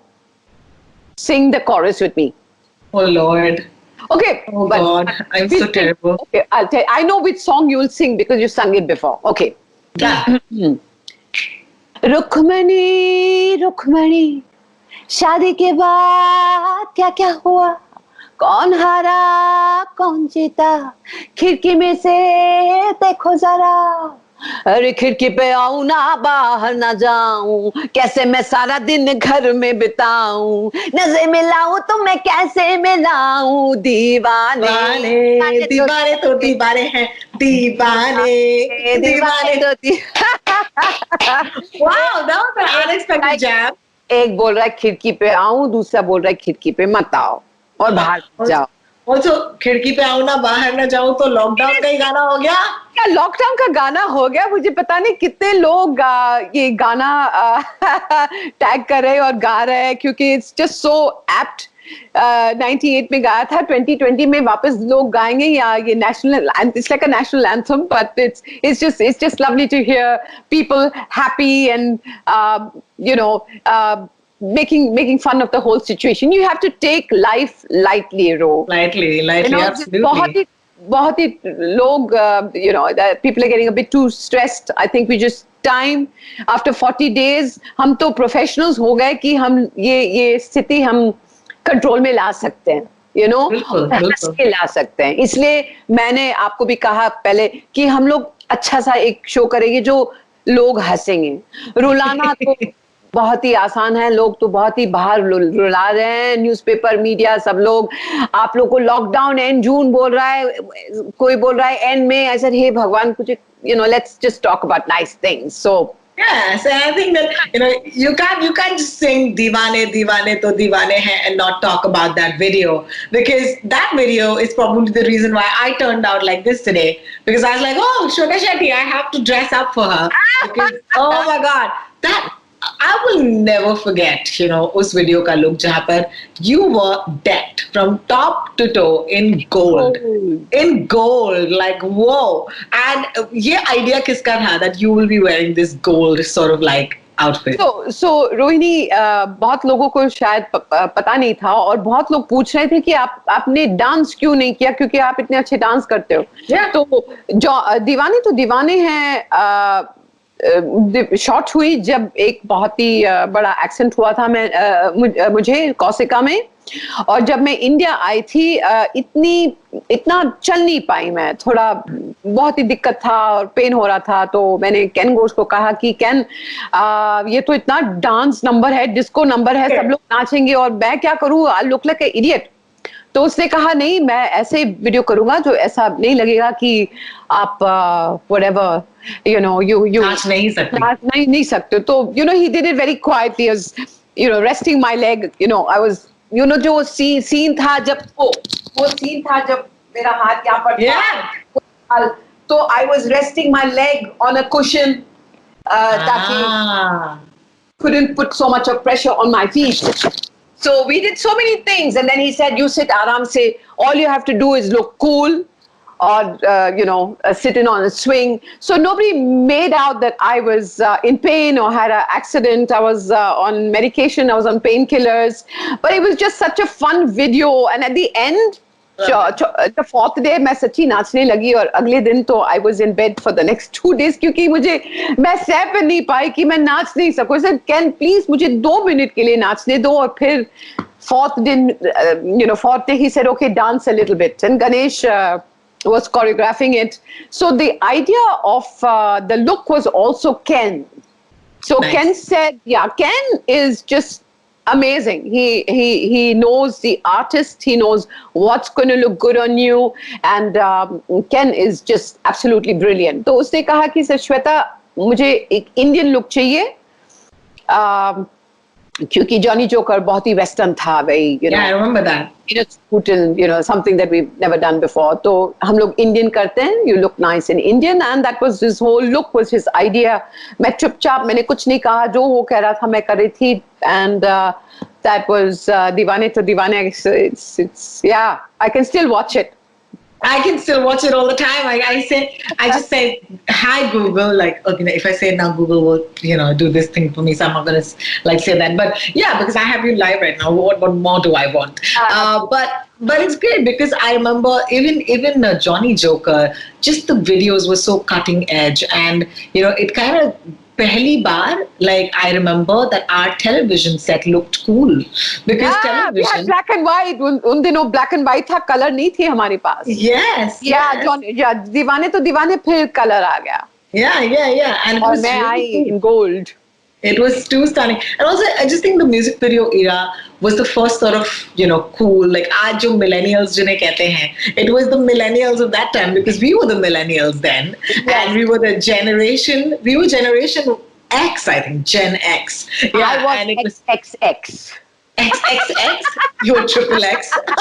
sing the chorus with me. Oh Lord. Okay. Oh God, I'm so terrible. Okay, I'll tell you. I know which song you will sing because you sung it before. Okay. Yeah. Rukmini Rukmini शादी के बाद क्या क्या हुआ, कौन हारा कौन जीता, खिड़की में से देखो जरा, अरे खिड़की पे आऊं ना बाहर ना जाऊं, कैसे मैं सारा दिन घर में बिताऊं, नजर मिलाऊं तो मैं कैसे मिलाऊं, दीवाने दीवाने तो दीवाने हैं, दीवाने दीवाने तो Wow, that was an unexpected jam. एक बोल रहा है खिड़की पे आऊं, दूसरा बोल रहा है खिड़की पे मत आओ और बाहर जाओ. Also, खिड़की पे आओ ना, बाहर ना जाऊं, तो लॉकडाउन का ही गाना हो गया. क्या लॉकडाउन का गाना हो गया? मुझे पता नहीं कितने लोग ये गाना टैग कर रहे हैं और गा रहे हैं, क्योंकि इट्स जस्ट सो एप्ट. 98 में गाया था, 2020 में वापस लोग गाएंगे. या ये national, it's like a national anthem, but it's just lovely to hear people happy and making fun of the whole situation. You have to take life lightly, Ro. Lightly, absolutely. बहुत ही लोग, that people are getting a bit too stressed. I think we just time after 40 days हम तो professionals हो गए कि हम ये स्थिति हम कंट्रोल में ला सकते हैं, हंस के ला सकते हैं. इसलिए मैंने आपको भी कहा पहले कि हम लोग अच्छा सा एक शो करेंगे जो लोग हंसेंगे. रुलाना तो बहुत ही आसान है, लोग तो बहुत ही बाहर रुला रहे हैं, न्यूज़पेपर, मीडिया, सब लोग. आप लोग को लॉकडाउन एंड जून बोल रहा है, कोई बोल रहा है एंड में. ऐसा हे भगवान, कुछ let's just talk about nice things. So yes, and I think that you can't just sing "Deewane Deewane to Deewane Hai" and not talk about that video, because that video is probably the reason why I turned out like this today, because I was like, oh, Shweta Shetty, I have to dress up for her, because oh my god, that I will never forget, उस video का look जहाँ पर you were decked from top to toe in gold, like whoa. And ये idea किसका था that you will be wearing this gold sort of like outfit? So Rohini, बहुत लोगों को शायद पता नहीं था, और बहुत लोग पूछ रहे थे कि आपने डांस क्यों नहीं किया, क्योंकि आप इतने अच्छे डांस करते हो. तो जो दीवाने तो दीवाने हैं शॉट हुई जब एक बहुत ही बड़ा एक्सीडेंट हुआ था मुझे कौशिका में. और जब मैं इंडिया आई थी इतना चल नहीं पाई मैं, थोड़ा बहुत ही दिक्कत था और पेन हो रहा था. तो मैंने केन घोष को कहा कि केन, ये तो इतना डांस नंबर है, डिस्को नंबर है, सब लोग नाचेंगे और मैं क्या करूँ, I look like an idiot. तो उसने कहा नहीं, मैं ऐसे वीडियो करूंगा जो ऐसा नहीं लगेगा कि आप whatever, you नाच नहीं सकते. तो he did it very quietly. He was resting my leg. I was जो सीन था जब वो सीन था जब मेरा हाथ यहाँ पर था, तो I was resting my leg on a cushion ताकि couldn't put so much of pressure on my feet. So we did so many things, and then he said, you sit aram se, all you have to do is look cool, or sitting on a swing. So nobody made out that I was in pain or had an accident. I was on medication, I was on painkillers, but it was just such a fun video. And at the end, the fourth day मैं सच्ची नाचने लगी, और अगले दिन तो I was in bed for the next 2 days, क्योंकि मैं सह पे नहीं पाई कि मैं नाच नहीं सकूं. I said, Ken, please मुझे 2 मिनट के लिए नाचने दो. और फिर fourth day he said, okay, dance a little bit, and Ganesh was choreographing it. So the idea of the look was also Ken. So nice. Ken said, Ken is just amazing. He knows the artist. He knows what's going to look good on you, and Ken is just absolutely brilliant. तो उसने कहा कि sir Shweta, मुझे एक Indian look चाहिए, क्योंकि Johnny joker बहुत ही western था, भाई. I remember that. Something that we've never done before. तो हम लोग इंडियन करते हैं. You look nice in Indian, and that was his whole look, was his idea. मैं चुपचाप, मैंने कुछ नहीं कहा, जो वो कह रहा था मैं कर रही थी, and that was दीवाने तो दीवाने. It's I can still watch it. I can still watch it all the time. I just say, hi Google, like, okay, if I say it now, Google will, do this thing for me. So I'm not going to say that, but yeah, because I have you live right now. What more do I want? But it's great because I remember even Johnny Joker, just the videos were so cutting edge, and it kind of, pehli baar, like I remember that our television set looked cool because television. We had black and white. उन दिनों black and white था, color नहीं थी हमारे पास. Yes. दीवाने तो दीवाने फिर color आ गया. Yeah. And it was मैं आई cool. in gold. It was too stunning. And also, I just think the music video era was the first sort of, cool, like, aaj jo millennials jinhe kehte hain. It was the millennials of that time because we were the millennials then. Yes. And we were generation X, I think, Gen X. Yeah, I was XX. XXX, you're triple X. But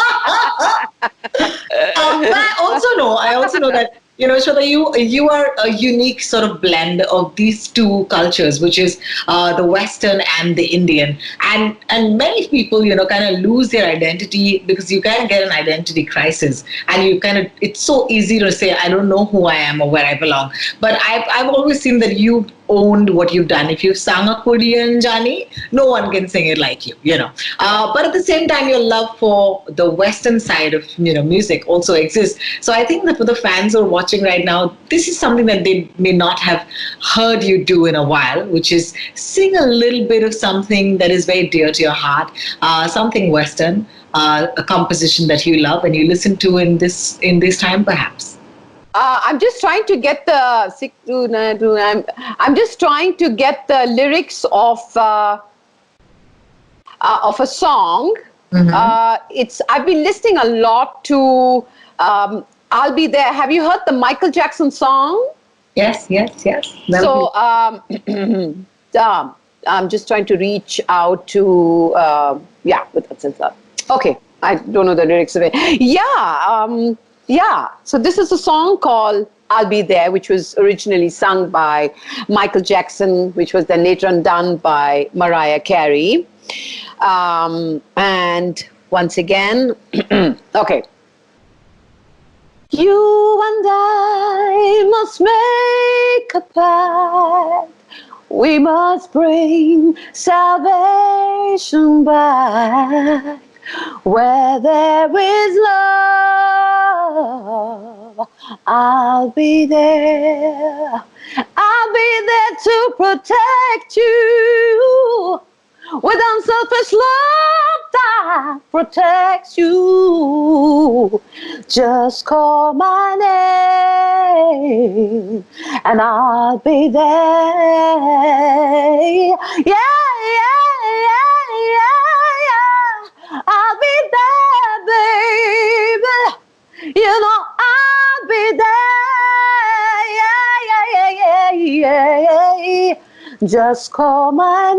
I also know that, Shweta, you are a unique sort of blend of these two cultures, which is the Western and the Indian. And many people, kind of lose their identity because you kind of get an identity crisis. And it's so easy to say, I don't know who I am or where I belong. But I've always seen that you owned what you've done. If you've sung a Korean Jani, no one can sing it like you, But at the same time, your love for the Western side of, music also exists. So I think that for the fans who are watching right now, this is something that they may not have heard you do in a while, which is sing a little bit of something that is very dear to your heart, something Western, a composition that you love and you listen to in this time, perhaps. I'm just trying to get the I'm just trying to get the lyrics of a song. Mm-hmm. I've been listening a lot to I'll Be There. Have you heard the Michael Jackson song? Yes. So I'm just trying to reach out to okay, I don't know the lyrics of it. So this is a song called I'll Be There, which was originally sung by Michael Jackson, which was then later on done by Mariah Carey. And once again, okay. You and I must make a pact. We must bring salvation back. Where there is love, I'll be there. I'll be there to protect you. With unselfish love that protects you. Just call my name and I'll be there. Yeah. I'll be there, baby. I'll be there. Yeah. Just call my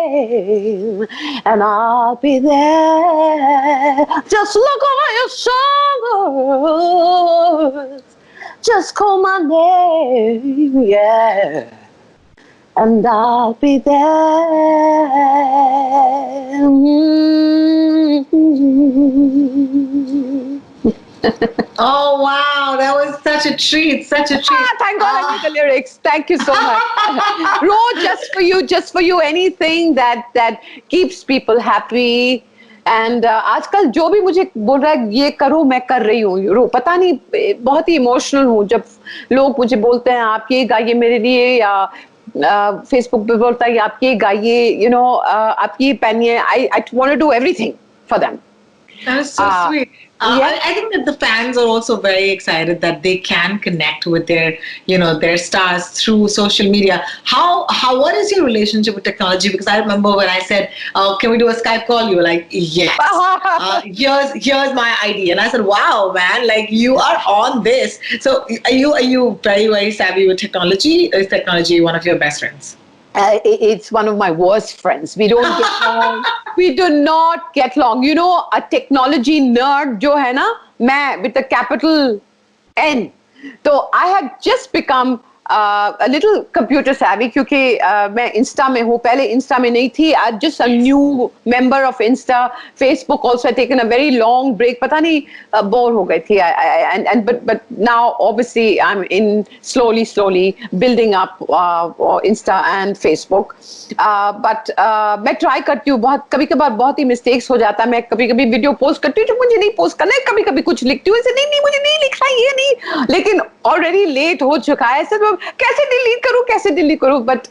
name and I'll be there. Just look over your shoulders. Just call my name, yeah. And I'll be there. Oh, wow. That was such a treat. Thank God I knew the lyrics. Thank you so much. Ro, just for you, anything that keeps people happy. And आजकल जो भी मुझे बोल रहा है ये करो मैं कर रही हूँ रो पता नहीं बहुत ही इमोशनल हूँ जब लोग मुझे बोलते हैं आप ये गाइए मेरे लिए या फेसबुक पे बोलता है आप ये गाइए आप ये पहनिए I want to do everything for them. That's so sweet. I think that the fans are also very excited that they can connect with their stars through social media. What is your relationship with technology? Because I remember when I said, can we do a Skype call? You were like, yes. Here's my ID. And I said, wow, man, like you are on this. So are you very, very savvy with technology? Is technology one of your best friends? It's one of my worst friends. We don't get along. We do not get along. A technology nerd जो है ना, मैं with a capital N. So I had just become a little computer savvy क्योंकि मैं Insta में हूँ. पहले Insta में नहीं थी. I'm just a new member of Insta. Facebook also had taken a very long break. पता नहीं bore हो गई थी. But now obviously I'm in slowly building up Insta and Facebook. But मैं try करती हूँ बहुत कभी-कभार बहुत ही mistakes हो जाता है. मैं कभी-कभी video post करती हूँ जो मुझे नहीं post करना है. कभी-कभी कुछ लिखती हूँ ऐसे नहीं मुझे नहीं लिखना ये नहीं. लेकिन already late हो चुका है. ऐसे कैसे delete करूं but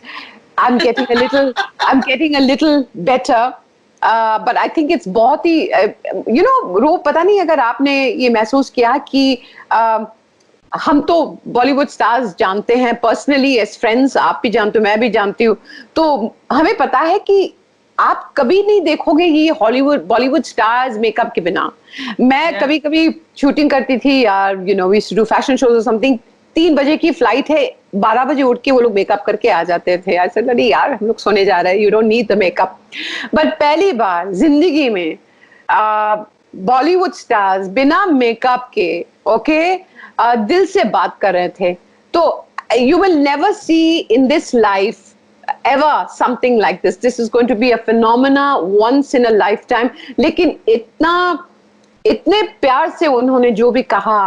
I'm getting a little better but I think it's बहुत ही रो पता नहीं अगर आपने ये महसूस किया कि हम तो बॉलीवुड स्टार्स जानते हैं पर्सनली एज फ्रेंड्स आप भी जानते हो मैं भी जानती हूँ तो हमें पता है कि आप कभी नहीं देखोगे ये हॉलीवुड बॉलीवुड स्टार्स मेकअप के बिना मैं कभी-कभी शूटिंग करती थी यार we used to do fashion shows और समथिंग 3 बजे की फ्लाइट है 12 बजे उठ के वो लोग मेकअप करके आ जाते थे। आई सेड नहीं यार, हम लोग सोने जा रहे हैं, you don't need the makeup. But पहली बार जिंदगी में बॉलीवुड स्टार्स बिना मेकअप के दिल से बात कर रहे थे। तो you will never see in this life ever something like this. This is going to be a phenomena once in a lifetime. लेकिन इतने प्यार से उन्होंने जो भी कहा,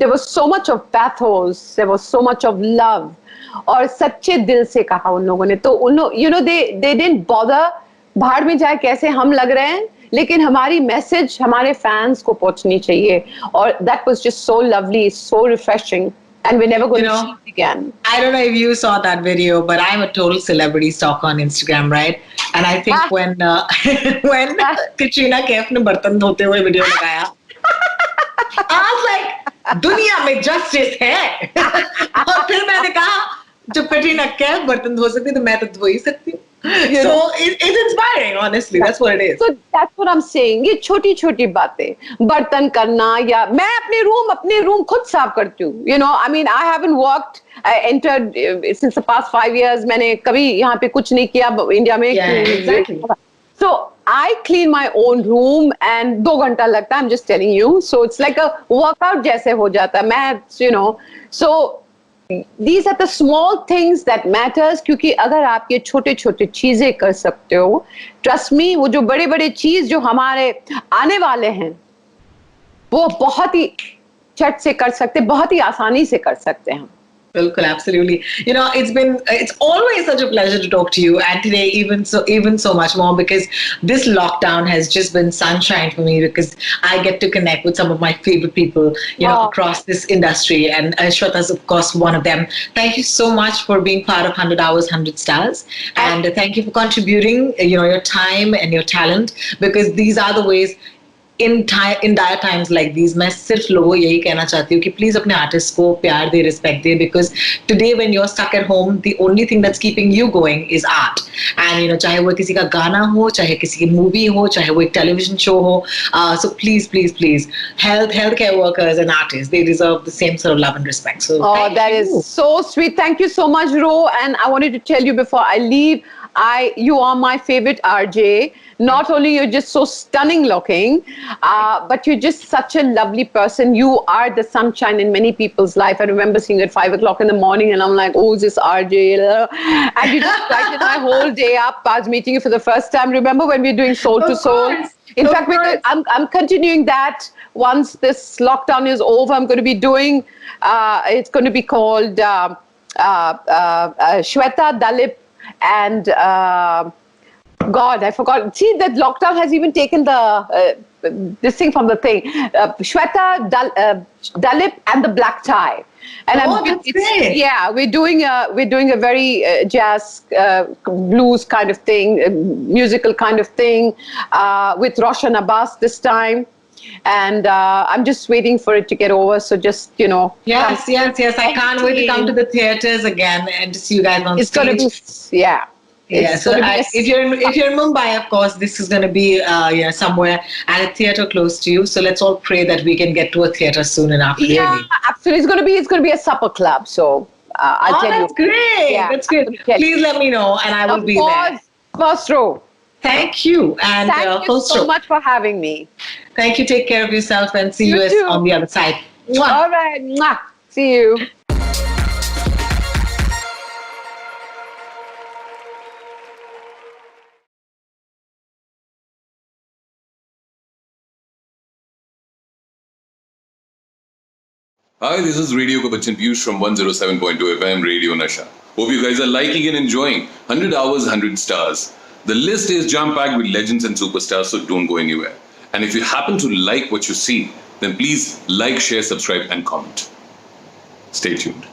there was so much of pathos, there was so much of love, और सच्चे दिल से कहा उन लोगों ने। तो उन लोग, you know, they didn't bother बाहर में जाए कैसे हम लग रहे हैं, लेकिन हमारी मैसेज हमारे फैंस को पहुंचनी चाहिए। और that was just so lovely, so refreshing. And we're never going to see it again. I don't know if you saw that video, but I'm a total celebrity stalker on Instagram, right? And I think when Katrina Kaif ने बर्तन धोते हुए video लगाया, I was like, दुनिया में justice है। और फिर मैंने कहा, जब कटरीना कैफ बर्तन धो सकती तो मैं तो धो ही सकती हूँ। So it's inspiring, honestly. That's what it is. So that's what I'm saying. ये छोटी छोटी बातें, बर्तन करना, या मैं अपने रूम खुद साफ करती हूँ। You know, I mean, I haven't worked, entered since the past 5 years. मैंने कभी यहाँ पे कुछ नहीं किया इंडिया में। Yeah, exactly. So I clean my own room and 2 घंटा लगता है, I'm just telling you. So it's like a workout जैसे हो जाता है। मैं, you know, so these are the small things that matters, क्योंकि अगर आप ये छोटे छोटे चीजें कर सकते हो, trust me, वो जो बड़े बड़े चीज जो हमारे आने वाले हैं वो बहुत ही झट से कर सकते, बहुत ही आसानी से कर सकते हैं। Bilkul, absolutely. You know, it's always such a pleasure to talk to you, and today even so much more, because this lockdown has just been sunshine for me, because I get to connect with some of my favorite people, you know, across this industry, and Shweta's of course one of them. Thank you so much for being part of 100 Hours, 100 Stars, and thank you for contributing, you know, your time and your talent, because these are the ways. In dire times like these, मैं सिर्फ लोगों को यही कहना चाहती हूँ कि please अपने आर्टिस्ट को प्यार दे, रिस्पेक्ट दे, because today when you're stuck at home, the only thing that's keeping you going is art. And you know, चाहे वो किसी का गाना हो, चाहे किसी की मूवी हो, चाहे वो एक टेलीविजन शो हो, so please healthcare workers and artists, they deserve the same sort of love and respect. So that is so sweet. Thank you so much, Ro. And I wanted to tell you before I leave, you are my favorite RJ. Not only you're just so stunning looking, but you're just such a lovely person. You are the sunshine in many people's life. I remember seeing you at 5 o'clock in the morning, and I'm like, oh, is this RJ? And you just brightened my whole day up. I was meeting you for the first time. Remember when we were doing Soul to Soul? In fact, I'm continuing that. Once this lockdown is over, I'm going to be doing, it's going to be called Shweta, Dalip, and God, I forgot. See, that lockdown has even taken the this thing from the thing. Shweta, Dalip, and the Black Tie. And yeah, we're doing a very jazz, blues kind of thing, musical kind of thing, with Roshan Abbas this time. And I'm just waiting for it to get over. So just, you know. Yes. I can't wait to come to the theaters again and to see you guys on stage. It's going to be, yeah. Yeah, so if you're in Mumbai, of course, this is going to be somewhere at a theater close to you. So let's all pray that we can get to a theater soon enough. Yeah, really. Absolutely. It's going to be a supper club. So I'll tell you. That's great. Yeah, that's great. Please let me know, and I will be there. First row. Thank you, and thank you so much for having me. Thank you. Take care of yourself, and see you on the other side. Mwah. All right. Mwah. See you. Hi, this is Radio Kabachan Piyush from 107.2 FM Radio Nasha. Hope you guys are liking and enjoying 100 Hours, 100 Stars. The list is jam-packed with legends and superstars, so don't go anywhere. And if you happen to like what you see, then please like, share, subscribe and comment. Stay tuned.